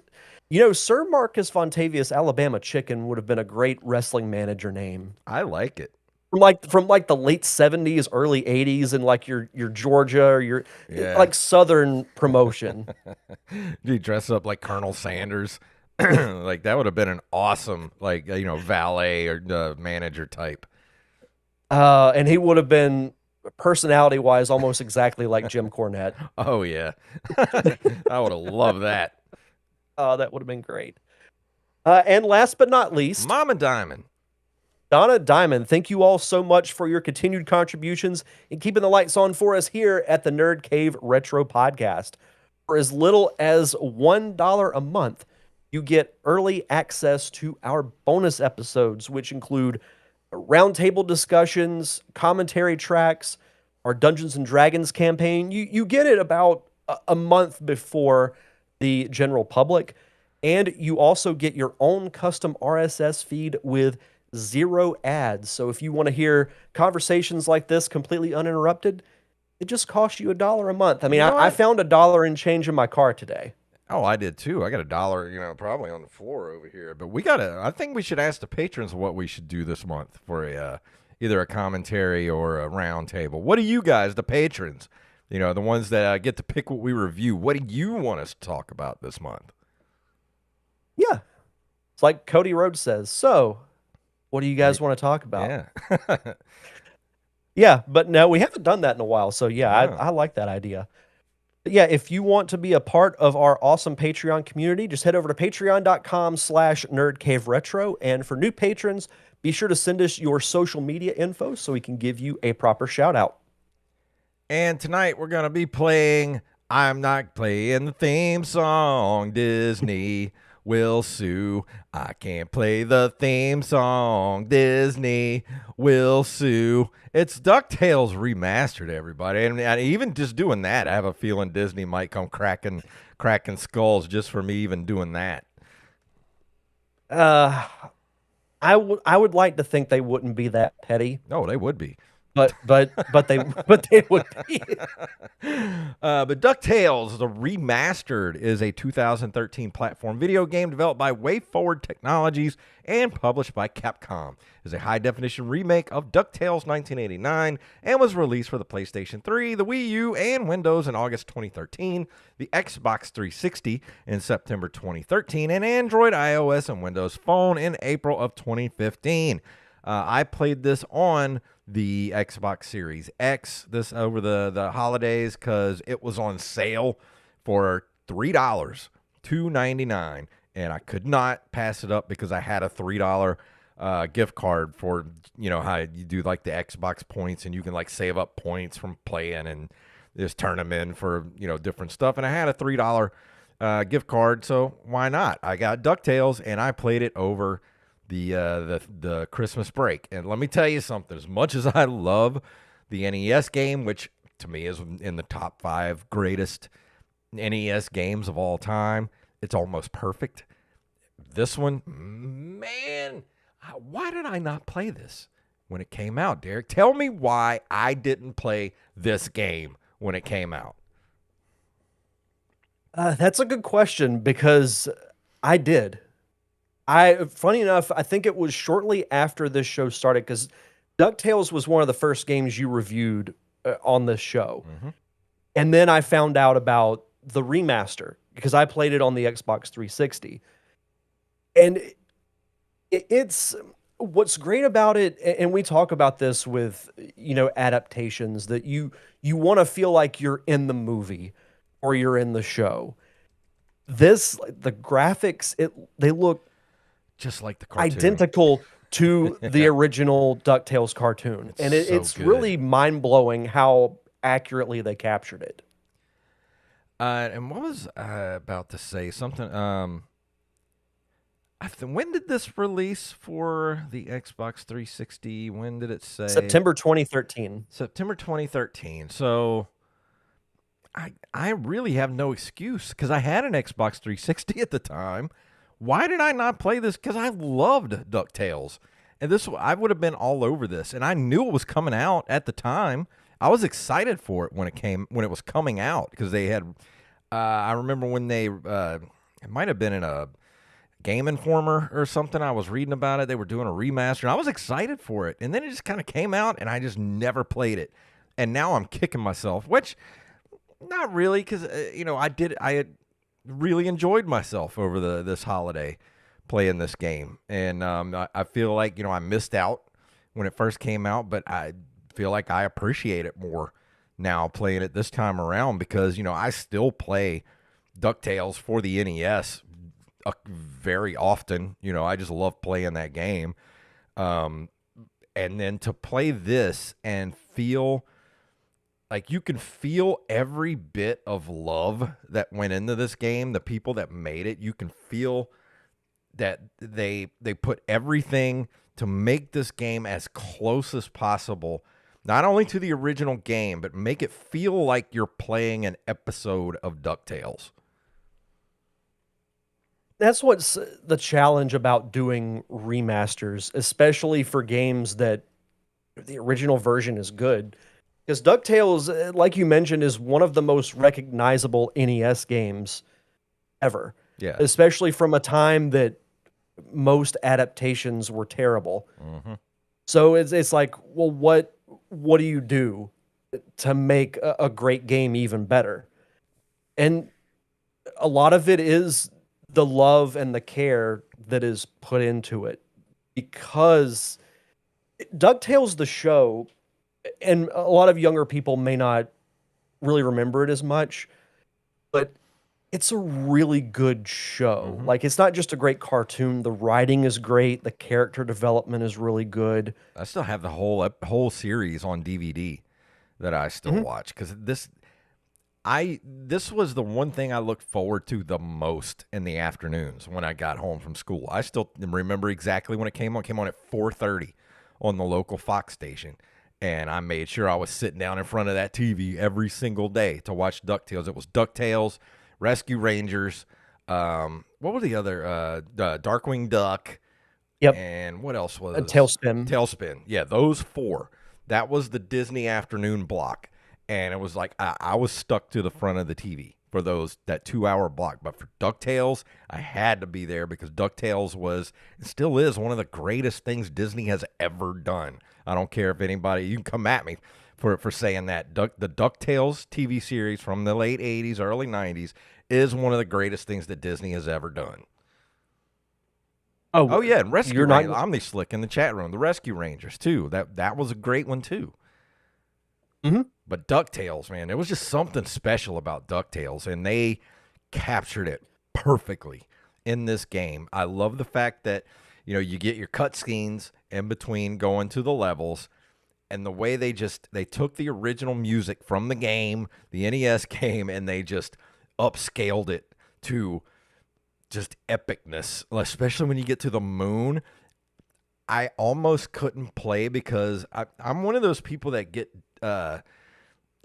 S1: Sir Marcus Vontavious Alabama Chicken would have been a great wrestling manager name.
S2: I like it.
S1: From the late 70s, early 80s, and like your Georgia or your like Southern promotion.
S2: You dress up like Colonel Sanders. Like that would have been an awesome valet or manager type.
S1: And he would have been personality-wise almost exactly like Jim Cornette.
S2: Oh yeah. I would have loved that.
S1: That would have been great. And last but not least,
S2: Mama Diamond.
S1: Donna Diamond, thank you all so much for your continued contributions and keeping the lights on for us here at the Nerd Cave Retro Podcast. For as little as $1 a month, you get early access to our bonus episodes, which include roundtable discussions, commentary tracks, our Dungeons and Dragons campaign. You get it about a month before the general public, and you also get your own custom RSS feed with 0 ads. So if you want to hear conversations like this completely uninterrupted, it just costs you $1 a month. I mean, I found $1 and change in my car today.
S2: Oh, I did too. I got $1, probably on the floor over here. But I think we should ask the patrons what we should do this month for either a commentary or a round table. What do you guys, the patrons, the ones that get to pick what we review, what do you want us to talk about this month?
S1: Yeah. It's like Cody Rhodes says, so what do you guys want to talk about?
S2: Yeah.
S1: Yeah, but no, we haven't done that in a while. So yeah, I like that idea. Yeah, if you want to be a part of our awesome Patreon community, just head over to patreon.com/nerdcaveretro. And for new patrons, be sure to send us your social media info so we can give you a proper shout out.
S2: And tonight we're going to be playing I'm Not Playing the Theme Song, Disney will sue. I can't play the theme song, Disney will sue. It's Ducktales Remastered, everybody. And even just doing that, I have a feeling Disney might come cracking skulls just for me even doing that.
S1: Uh, I would like to think they wouldn't be that petty,
S2: Oh, they would be.
S1: but they would be.
S2: But DuckTales, the Remastered, is a 2013 platform video game developed by WayForward Technologies and published by Capcom. It is a high-definition remake of DuckTales 1989 and was released for the PlayStation 3, the Wii U, and Windows in August 2013, the Xbox 360 in September 2013, and Android, iOS, and Windows Phone in April of 2015. I played this on the Xbox Series X this over the holidays because it was on sale for $3, $2.99, and I could not pass it up because I had a $3 gift card for, you know, how you do like the Xbox points and you can like save up points from playing and just turn them in for, you know, different stuff. And I had a $3 gift card, so why not? I got DuckTales and I played it over the Christmas break. And let me tell you something, as much as I love the NES game, which to me is in the top 5 greatest NES games of all time, it's almost perfect. This one, man, why did I not play this when it came out, Derek? Tell me why I didn't play this game when it came out.
S1: That's a good question because I did. Funny enough, I think it was shortly after this show started because DuckTales was one of the first games you reviewed on this show.
S2: Mm-hmm.
S1: And then I found out about the remaster because I played it on the Xbox 360. And it's what's great about it, and we talk about this with, you know, adaptations that you want to feel like you're in the movie or you're in the show. This, the graphics, they look
S2: Just like the cartoon.
S1: identical to the original DuckTales cartoon. And it's
S2: good.
S1: really mind-blowing how accurately they captured it.
S2: And what was I about to say? Something. When did this release for the Xbox 360? When did it say?
S1: September 2013.
S2: September 2013. So I really have no excuse because I had an Xbox 360 at the time. Why did I not play this? Because I loved DuckTales. And I would have been all over this. And I knew it was coming out at the time. I was excited for it when it was coming out because they had, I remember when it might have been in a Game Informer or something. I was reading about it. They were doing a remaster and I was excited for it. And then it just kind of came out and I just never played it. And now I'm kicking myself, which not really because, I had really enjoyed myself over this holiday playing this game. And I feel like, I missed out when it first came out, but I feel like I appreciate it more now playing it this time around because, I still play DuckTales for the NES very often. I just love playing that game. And then to play this and feel like you can feel every bit of love that went into this game, the people that made it, you can feel that they put everything to make this game as close as possible, not only to the original game, but make it feel like you're playing an episode of DuckTales.
S1: That's what's the challenge about doing remasters, especially for games that the original version is good. Because DuckTales, like you mentioned, is one of the most recognizable NES games ever.
S2: Yeah.
S1: Especially from a time that most adaptations were terrible.
S2: Mm-hmm.
S1: So it's like, well, what do you do to make a great game even better? And a lot of it is the love and the care that is put into it. Because DuckTales, the show, and a lot of younger people may not really remember it as much, but it's a really good show.
S2: Hmm.
S1: Like it's not just a great cartoon, the writing is great, the character development is really good.
S2: I still have the whole series on DVD that I still
S1: Mhm.
S2: watch because this was the one thing I looked forward to the most in the afternoons when I got home from school. I still remember exactly when it came on. It came on at 4:30 on the local Fox station, and I made sure I was sitting down in front of that TV every single day to watch DuckTales. It was DuckTales, Rescue Rangers, what were the other Darkwing Duck,
S1: Yep,
S2: and what else
S1: a
S2: was
S1: tailspin.
S2: Tailspin? Yeah, those four. That was the Disney afternoon block, and it was like I was stuck to the front of the TV for that 2 hour block. But for Ducktales, I had to be there because Ducktales was and still is one of the greatest things Disney has ever done. I don't care if anybody you can come at me for saying that. The Ducktales TV series from the late '80s, early '90s is one of the greatest things that Disney has ever done.
S1: Oh,
S2: Oh yeah, and Rescue
S1: you're not.
S2: Rangers. Omni-Slick in the chat room. The Rescue Rangers too. That was a great one too.
S1: Mhm.
S2: But DuckTales, man, there was just something special about DuckTales, and they captured it perfectly in this game. I love the fact that you get your cutscenes in between going to the levels, and the way they took the original music from the game, the NES game, and they just upscaled it to just epicness, especially when you get to the moon. I almost couldn't play because I'm one of those people that get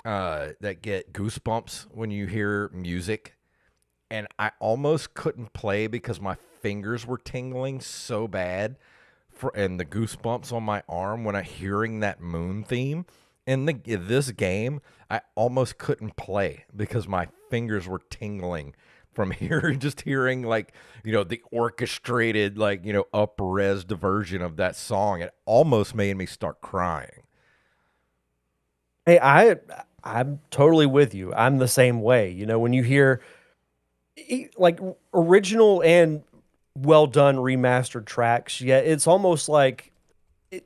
S2: goosebumps when you hear music, and I almost couldn't play because my fingers were tingling so bad, and the goosebumps on my arm when I hearing that moon theme in this game. I almost couldn't play because my fingers were tingling from hearing like the orchestrated like up res version of that song. It almost made me start crying.
S1: Hey, I'm totally with you. I'm the same way. When you hear like original and well done remastered tracks, yeah, it's almost like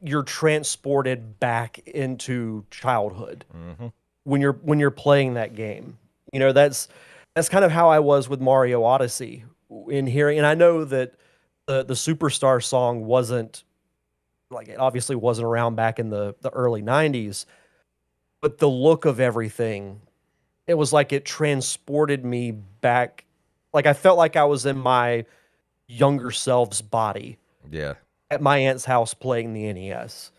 S1: you're transported back into childhood
S2: Hmm.
S1: when you're playing that game. That's kind of how I was with Mario Odyssey in hearing, and I know that the Superstar song wasn't like it obviously wasn't around back in the early 90s, but the look of everything, it was like it transported me back. Like I felt like I was in my younger self's body
S2: Yeah.
S1: at my aunt's house playing the NES.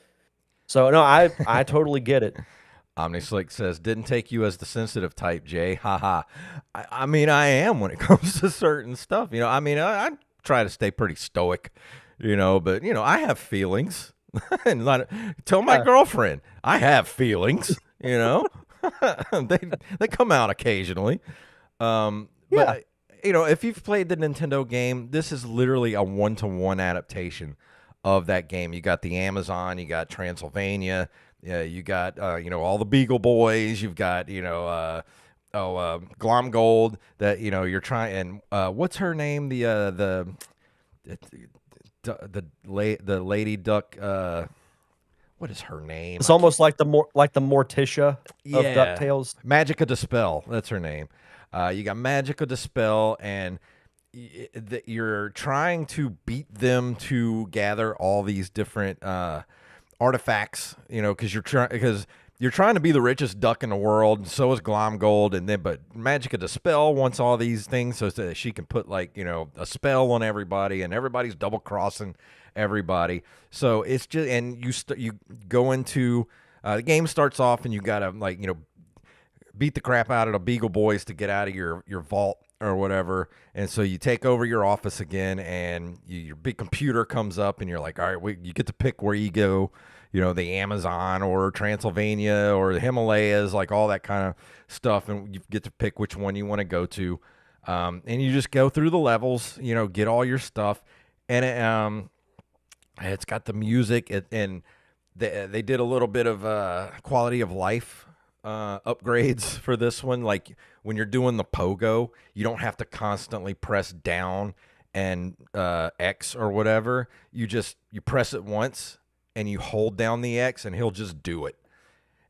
S1: So no, I totally get it.
S2: Omnislick says, didn't take you as the sensitive type, Jay. Haha. I mean, I am when it comes to certain stuff. I mean, I try to stay pretty stoic, but, I have feelings. And tell my
S1: Yeah,
S2: girlfriend, I have feelings, they, they come out occasionally. But,
S1: yeah.
S2: if you've played the Nintendo game, this is literally a one-to-one adaptation of that game. You got the Amazon, you got Transylvania, yeah, you got all the Beagle Boys. You've got Glomgold that you're trying. And what's her name? The lady duck. What is her name?
S1: It's
S2: I can't.
S1: almost like the Morticia of
S2: Yeah,
S1: DuckTales.
S2: Magica Dispel. That's her name. You got Magica Dispel, and you're trying to beat them to gather all these different artifacts. Because you're trying to be the richest duck in the world. And so is Glomgold, and then but Magica Dispel wants all these things so that she can put like a spell on everybody, and everybody's double crossing everybody. So it's just and you go into the game starts off and you gotta like beat the crap out of the Beagle Boys to get out of your vault or whatever. And so you take over your office again, and your big computer comes up, and you're like, all right, you get to pick where you go. The Amazon or Transylvania or the Himalayas, like all that kind of stuff, and you get to pick which one you want to go to. And you just go through the levels, get all your stuff, and it's got the music, and they did a little bit of quality of life upgrades for this one. Like when you're doing the pogo, you don't have to constantly press down and X or whatever. You press it once and you hold down the X, and he'll just do it.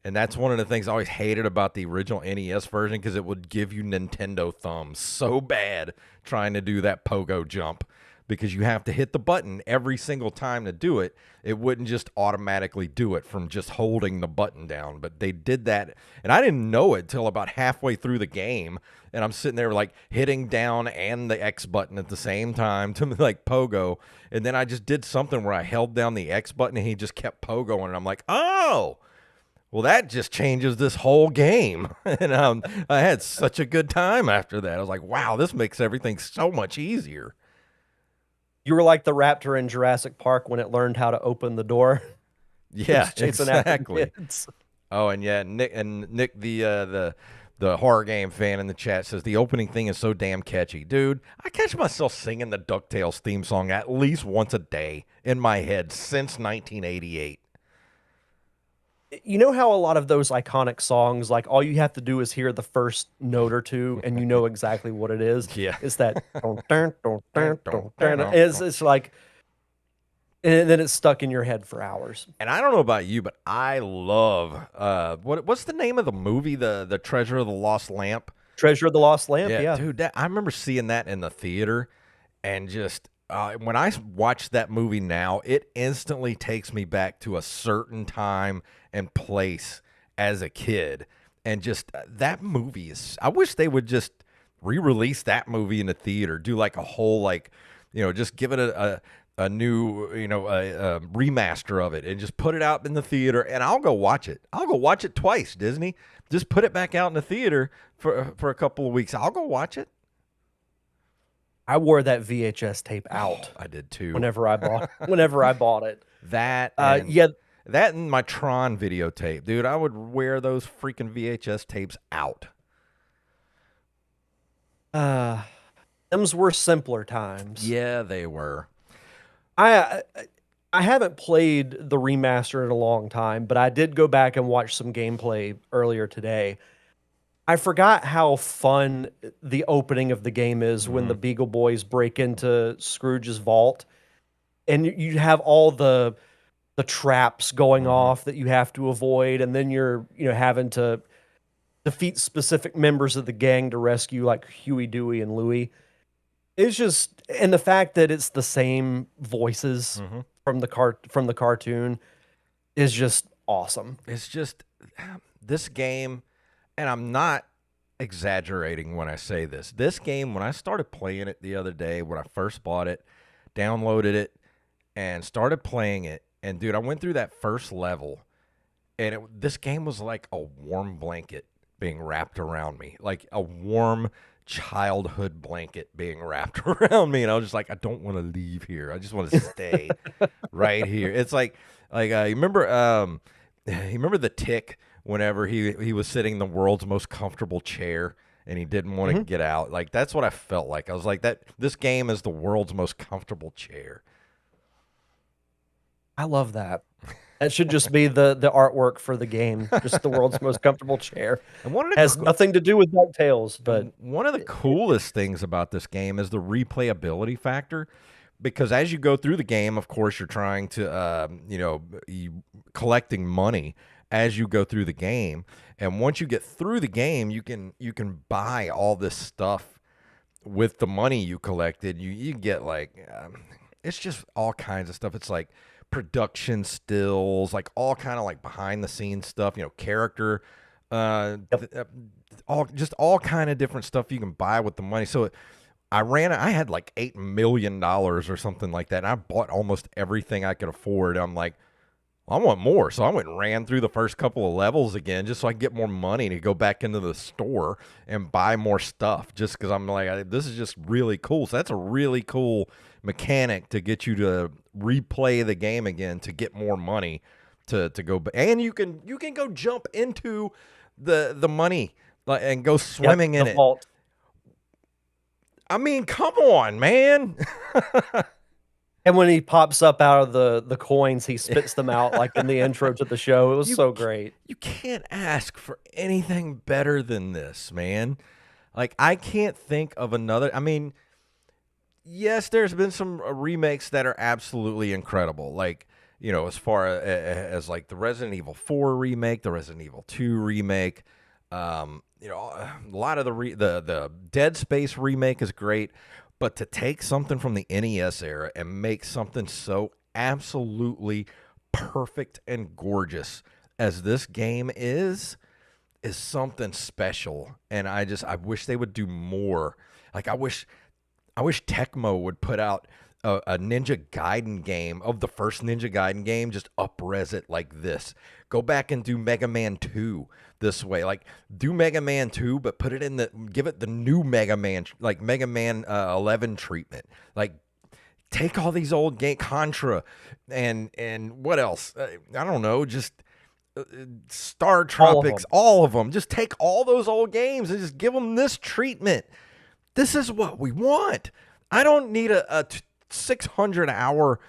S2: And that's one of the things I always hated about the original NES version, because it would give you Nintendo thumbs so bad trying to do that pogo jump, because you have to hit the button every single time to do it. It wouldn't just automatically do it from just holding the button down. But they did that, and I didn't know it till about halfway through the game. And I'm sitting there like hitting down and the X button at the same time to like pogo. And then I just did something where I held down the X button and he just kept pogoing. And I'm like, oh, well, that just changes this whole game. And I had such a good time after that. I was like, wow, this makes everything so much easier.
S1: You were like the raptor in Jurassic Park when it learned how to open the door.
S2: Yeah,
S1: It's chasing after
S2: exactly.
S1: kids.
S2: Oh, and yeah, Nick, the horror game fan in the chat says the opening thing is so damn catchy. Dude, I catch myself singing the DuckTales theme song at least once a day in my head since 1988.
S1: You know how a lot of those iconic songs, like all you have to do is hear the first note or two, and you know exactly what it is.
S2: Yeah.
S1: It's that. It's like, and then it's stuck in your head for hours.
S2: And I don't know about you, but I love what's the name of the movie? The Treasure of the Lost Lamp.
S1: Treasure of the Lost Lamp. Yeah.
S2: Dude, I remember seeing that in the theater, and just when I watch that movie now, it instantly takes me back to a certain time and place as a kid. And just that movie is, I wish they would just re-release that movie in the theater, do like a whole, like, just give it a new, a remaster of it, and just put it out in the theater, and I'll go watch it. I'll go watch it twice, Disney. Just put it back out in the theater for a couple of weeks. I'll go watch it.
S1: I wore that VHS tape out.
S2: I did too.
S1: Whenever I bought it.
S2: That
S1: yeah.
S2: That and my Tron videotape. Dude, I would wear those freaking VHS tapes out.
S1: Them's were simpler times.
S2: Yeah, they were.
S1: I haven't played the remaster in a long time, but I did go back and watch some gameplay earlier today. I forgot how fun the opening of the game is when the Beagle Boys break into Scrooge's vault, and you have all the traps going off that you have to avoid, and then you're having to defeat specific members of the gang to rescue, like Huey, Dewey, and Louie. It's just, and the fact that it's the same voices from the cartoon is just awesome.
S2: It's just this game, and I'm not exaggerating when I say this. This game, when I started playing it the other day, when I first bought it, downloaded it, and started playing it, and dude, I went through that first level, and this game was like a warm blanket being wrapped around me, like a warm childhood blanket being wrapped around me, and I was just like, I don't want to leave here. I just want to stay right here. It's like you remember the Tick whenever he was sitting in the world's most comfortable chair and he didn't want to get out. Like, that's what I felt like. I was like, this game is the world's most comfortable chair.
S1: I love that. That should just be the artwork for the game. Just the world's most comfortable chair. And has nothing to do with DuckTales, but
S2: one of the coolest things about this game is the replayability factor. Because as you go through the game, of course, you're trying to, collecting money as you go through the game. And once you get through the game, you can buy all this stuff with the money you collected. You get like, it's just all kinds of stuff. It's like production stills, like all kind of like behind the scenes stuff, character, all kind of different stuff you can buy with the money. So I had like $8 million or something like that, and I bought almost everything I could afford. I'm like, I want more. So I went and ran through the first couple of levels again just so I can get more money to go back into the store and buy more stuff, just because I'm like, this is just really cool. So that's a really cool mechanic to get you to replay the game again to get more money to go. And you can go jump into the money and go swimming in it.
S1: Vault.
S2: I mean, come on, man.
S1: And when he pops up out of the coins, he spits them out like in the intro to the show. It was so great.
S2: You can't ask for anything better than this, man. Like, I can't think of another. I mean, yes, there's been some remakes that are absolutely incredible. Like, as far as like the Resident Evil 4 remake, the Resident Evil 2 remake, a lot of the Dead Space remake is great, but to take something from the NES era and make something so absolutely perfect and gorgeous as this game is something special. And I wish they would do more. Like I wish Tecmo would put out a Ninja Gaiden game of the first Ninja Gaiden game, just up-res it like this. Go back and do Mega Man 2 this way. Like, do Mega Man 2, but give it the new Mega Man, like Mega Man 11 treatment. Like, take all these old game, Contra, and what else? I don't know, just Star
S1: All of
S2: Tropics,
S1: them.
S2: all of them. Just take all those old games and just give them this treatment. This is what we want. I don't need a 600-hour,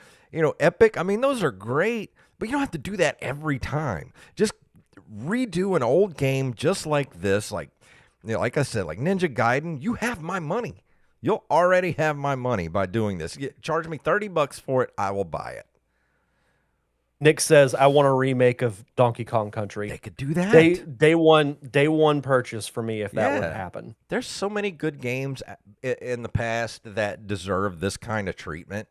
S2: epic. I mean, those are great, but you don't have to do that every time. Just redo an old game just like this, like I said, like Ninja Gaiden. You have my money. You'll already have my money by doing this. Charge me $30 for it. I will buy it.
S1: Nick says, "I want a remake of Donkey Kong Country."
S2: They could do that.
S1: Day one purchase for me if that would
S2: Yeah.
S1: happen.
S2: There's so many good games in the past that deserve this kind of treatment,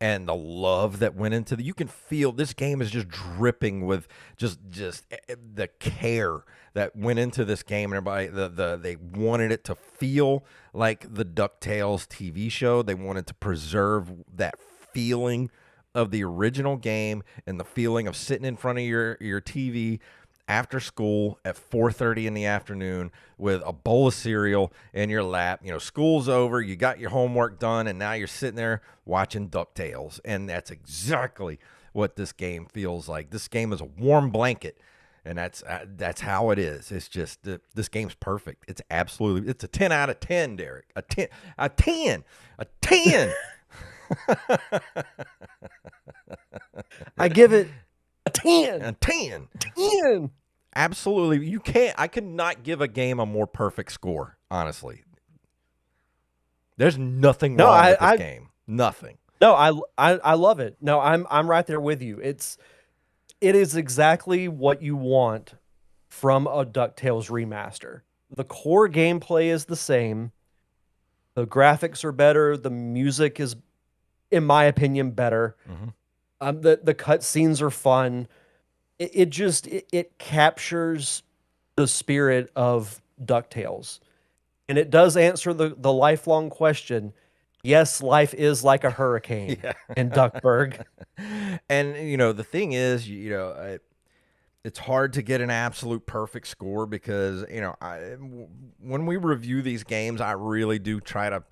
S2: and the love that went into you can feel this game is just dripping with just the care that went into this game, and everybody they wanted it to feel like the DuckTales TV show. They wanted to preserve that feeling of the original game and the feeling of sitting in front of your TV after school at 4:30 in the afternoon with a bowl of cereal in your lap. School's over, you got your homework done, and now you're sitting there watching DuckTales. And that's exactly what this game feels like. This game is a warm blanket, and that's how it is. It's just this game's perfect. It's a 10 out of 10, Derek. A 10, a 10, a 10.
S1: I give it a 10.
S2: A 10.
S1: 10.
S2: Absolutely. You can't. I could not give a game a more perfect score, honestly. There's nothing wrong with this game. Nothing.
S1: No, I love it. No, I'm right there with you. It is exactly what you want from a DuckTales remaster. The core gameplay is the same. The graphics are better. The music is, in my opinion, better. The cutscenes are fun. It captures the spirit of DuckTales, and it does answer the lifelong question. Yes, life is like a hurricane in Duckburg.
S2: And the thing is, it's hard to get an absolute perfect score because when we review these games, I really do try to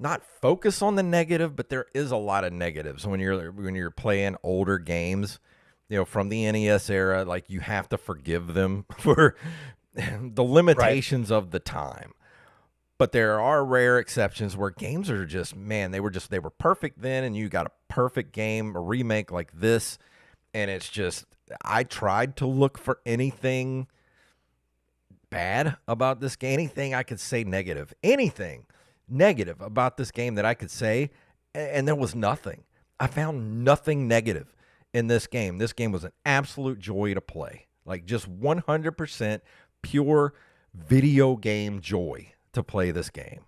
S2: not focus on the negative, but there is a lot of negatives when you're playing older games, from the NES era. Like, you have to forgive them for the limitations of the time. But there are rare exceptions where games are just, man, they were perfect then, and you got a perfect game, a remake like this, and it's just, I tried to look for anything bad about this game, anything I could say negative, anything negative about this game that I could say, and there was nothing. I found nothing negative in this game. This game was an absolute joy to play. Like, just 100% pure video game joy to play this game.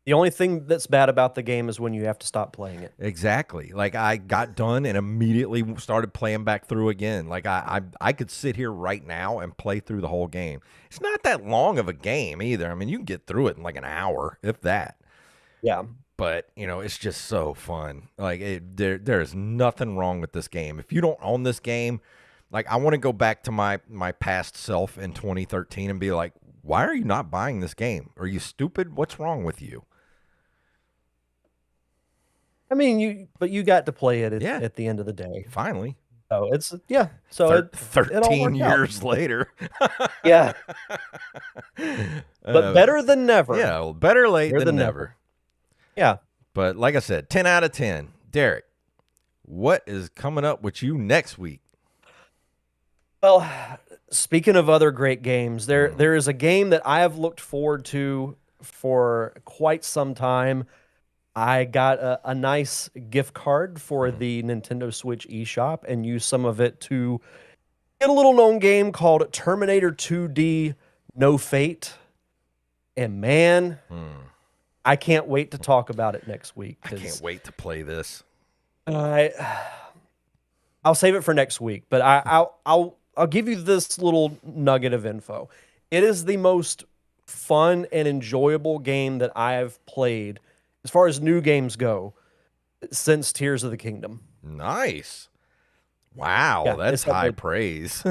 S1: The only thing that's bad about the game is when you have to stop playing it.
S2: Exactly. Like, I got done and immediately started playing back through again. Like, I could sit here right now and play through the whole game. It's not that long of a game either. I mean, you can get through it in like an hour, if that.
S1: Yeah.
S2: But, it's just so fun. Like, there is nothing wrong with this game. If you don't own this game, like, I want to go back to my past self in 2013 and be like, why are you not buying this game? Are you stupid? What's wrong with you?
S1: I mean, you got to play it at the end of the day.
S2: Finally.
S1: So it's, yeah. So it
S2: 13 years later.
S1: Yeah. But better than never.
S2: Yeah, better late than never.
S1: Yeah.
S2: But like I said, 10 out of 10. Derek, what is coming up with you next week?
S1: Well, speaking of other great games, there is a game that I have looked forward to for quite some time. I got a nice gift card for
S2: Mhm.
S1: the Nintendo Switch eShop and used some of it to get a little known game called Terminator 2D No Fate. And man,
S2: Hmm.
S1: I can't wait to talk about it next week
S2: I can't
S1: because
S2: wait to play this.
S1: I I'll save it for next week. But I'll give you this little nugget of info. It is the most fun and enjoyable game that I have played as far as new games go since Tears of the Kingdom.
S2: Nice. Wow,
S1: Yeah,
S2: that's
S1: it's that
S2: high
S1: good.
S2: praise.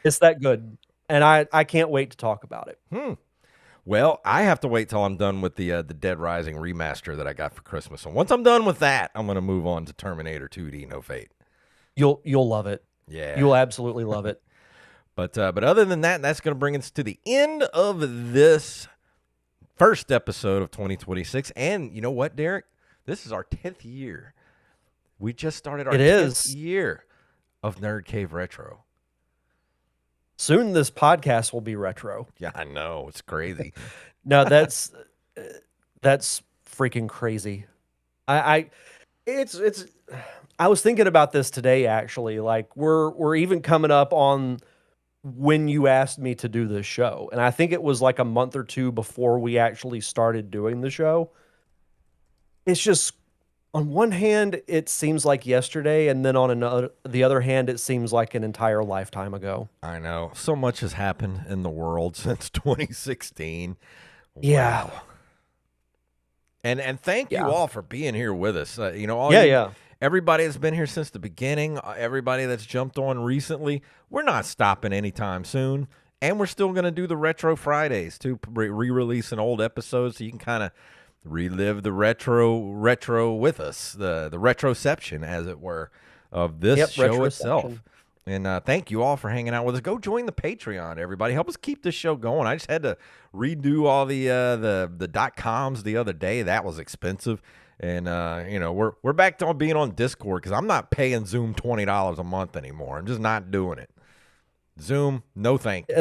S1: It's that good. And I can't wait to talk about it.
S2: Hmm. Well, I have to wait till I'm done with the Dead Rising remaster that I got for Christmas. And once I'm done with that, I'm going to move on to Terminator 2D No Fate.
S1: You'll love it.
S2: Yeah.
S1: You'll absolutely love it.
S2: But other than that, that's going to bring us to the end of this first episode of 2026. And you know what, Derek? This is our 10th year. We just started our
S1: It
S2: 10th
S1: is.
S2: year of Nerd Cave Retro.
S1: Soon this podcast will be retro.
S2: Yeah, I know. It's crazy.
S1: No, that's freaking crazy. I it's I was thinking about this today actually. Like we're even coming up on when you asked me to do this show. And I think it was like a month or two before we actually started doing the show. It's just on one hand it seems like yesterday and then on the other hand it seems like an entire lifetime ago.
S2: I know. So much has happened in the world since 2016.
S1: Yeah.
S2: Wow. And thank you
S1: Yeah.
S2: all for being here with us. All
S1: Yeah,
S2: you,
S1: yeah.
S2: everybody that's been here since the beginning, everybody that's jumped on recently, we're not stopping anytime soon. And we're still going to do the Retro Fridays to re-release an old episode so you can kind of relive the retro with us, the retroception, as it were, of this
S1: Yep,
S2: show itself.
S1: retroception.
S2: And thank you all for hanging out with us. Go join the Patreon, everybody. Help us keep this show going. I just had to redo all the .coms the other day. That was expensive. And we're back to being on Discord because I'm not paying Zoom $20 a month anymore. I'm just not doing it. Zoom, no thank you.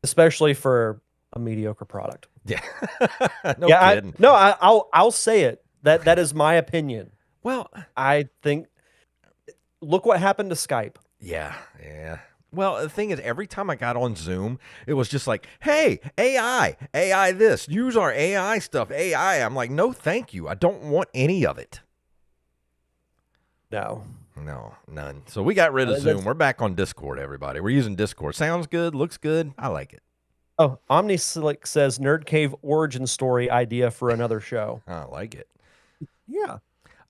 S1: Especially for a mediocre product.
S2: Yeah, no
S1: Yeah,
S2: kidding.
S1: I'll say it. That is my opinion.
S2: Well,
S1: I think look what happened to Skype.
S2: yeah. Well, the thing is, every time I got on Zoom, it was just like, hey, AI this, use our AI stuff, AI. I'm like, no, thank you. I don't want any of it.
S1: No.
S2: No, none. So we got rid of Zoom. We're back on Discord, everybody. We're using Discord. Sounds good, looks good. I like it.
S1: Oh, OmniSlick says Nerd Cave origin story idea for another show.
S2: I like it.
S1: Yeah.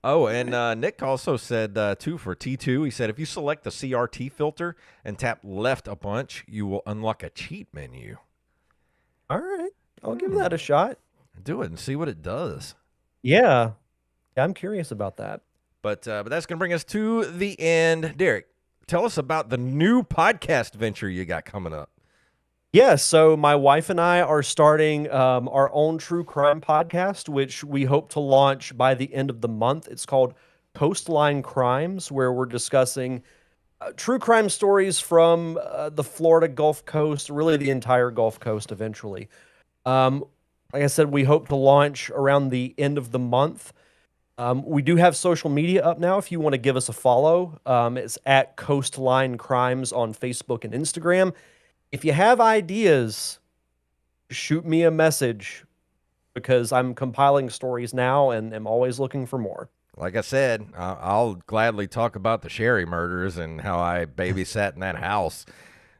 S2: Oh, and Nick also said, too, for T2, he said, if you select the CRT filter and tap left a bunch, you will unlock a cheat menu.
S1: All right. I'll give that a shot.
S2: Do it and see what it does.
S1: Yeah. I'm curious about that.
S2: But that's going to bring us to the end. Derek, tell us about the new podcast venture you got coming up.
S1: Yeah, so my wife and I are starting our own true crime podcast, which we hope to launch by the end of the month. It's called Coastline Crimes, where we're discussing true crime stories from the Florida Gulf Coast, really the entire Gulf Coast eventually. Like I said, we hope to launch around the end of the month. We do have social media up now if you want to give us a follow. It's at Coastline Crimes on Facebook and Instagram. If you have ideas, shoot me a message because I'm compiling stories now and am always looking for more.
S2: Like I said, I'll gladly talk about the Sherry murders and how I babysat in that house,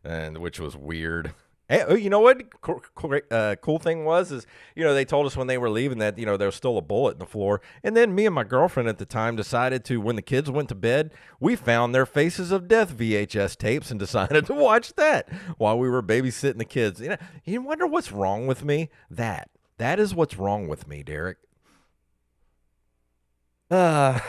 S2: and which was weird. Hey, you know what? Cool thing is they told us when they were leaving that there was still a bullet in the floor, and then me and my girlfriend at the time decided to, when the kids went to bed, we found their Faces of Death VHS tapes and decided to watch that while we were babysitting the kids. You wonder what's wrong with me? That is what's wrong with me, Derek.
S1: Well,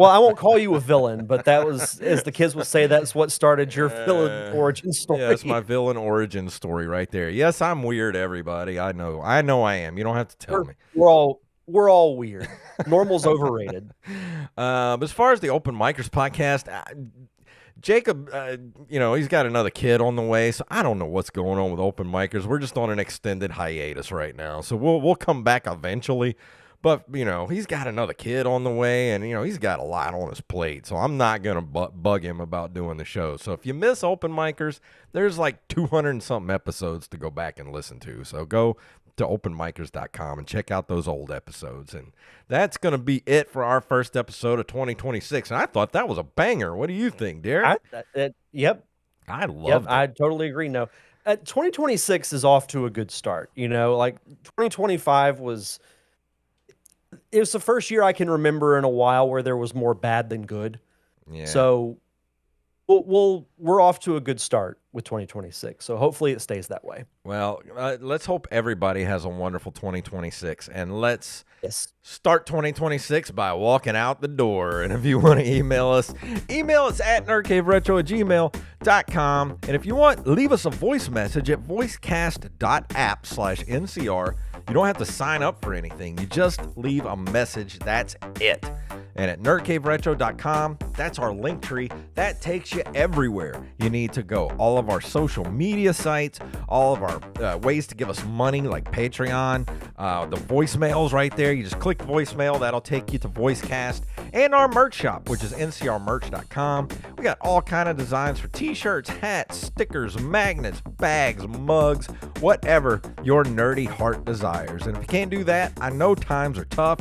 S1: I won't call you a villain, but that was, as the kids would say, that's what started your villain origin story.
S2: Yeah, that's my villain origin story right there. Yes, I'm weird, everybody. I know I am. You don't have to tell me.
S1: We're all weird. Normal's overrated.
S2: As far as the Open Micers podcast, Jacob, he's got another kid on the way, so I don't know what's going on with Open Micers. We're just on an extended hiatus right now, so we'll come back eventually. But, he's got another kid on the way, and, he's got a lot on his plate. So I'm not going to bug him about doing the show. So if you miss Open Micers, there's like 200 and something episodes to go back and listen to. So go to openmicers.com and check out those old episodes. And that's going to be it for our first episode of 2026. And I thought that was a banger. What do you think, Derek?
S1: Yep.
S2: I loved it.
S1: I totally agree. No, 2026 is off to a good start. Like 2025 it was the first year I can remember in a while where there was more bad than good.
S2: Yeah.
S1: So we're off to a good start with 2026. So hopefully it stays that way.
S2: Well, let's hope everybody has a wonderful 2026, and let's
S1: Yes.
S2: start 2026 by walking out the door. And if you want to email us at nerdcaveretro@gmail.com. And if you want, leave us a voice message at voicecast.app/NCR. You don't have to sign up for anything. You just leave a message. That's it. And at nerdcaveretro.com, that's our link tree. That takes you everywhere you need to go. All of our social media sites, all of our ways to give us money like Patreon, the voicemails right there. You just click voicemail. That'll take you to VoiceCast. And our merch shop, which is ncrmerch.com. We got all kind of designs for t-shirts, hats, stickers, magnets, bags, mugs, whatever your nerdy heart desires. And if you can't do that, I know times are tough.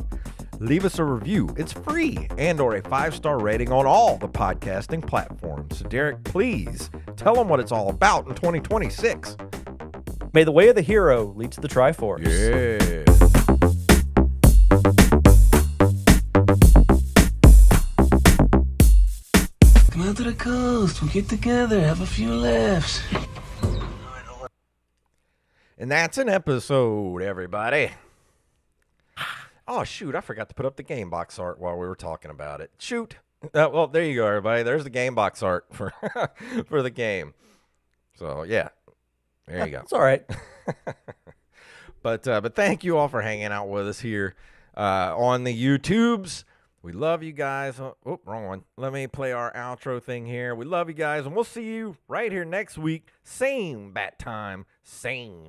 S2: Leave us a review. It's free, and/or a 5-star rating on all the podcasting platforms. So, Derek, please tell them what it's all about in 2026.
S1: May the way of the hero lead to the Triforce.
S2: Yeah.
S3: Come out to the coast. We'll get together, have a few laughs.
S2: And that's an episode, everybody. Oh, shoot, I forgot to put up the game box art while we were talking about it. Shoot. Well, there you go, everybody. There's the game box art for for the game. So, yeah. There you go.
S1: It's all right.
S2: But thank you all for hanging out with us here on the YouTubes. We love you guys. Oh, wrong one. Let me play our outro thing here. We love you guys, and we'll see you right here next week. Same bat time, same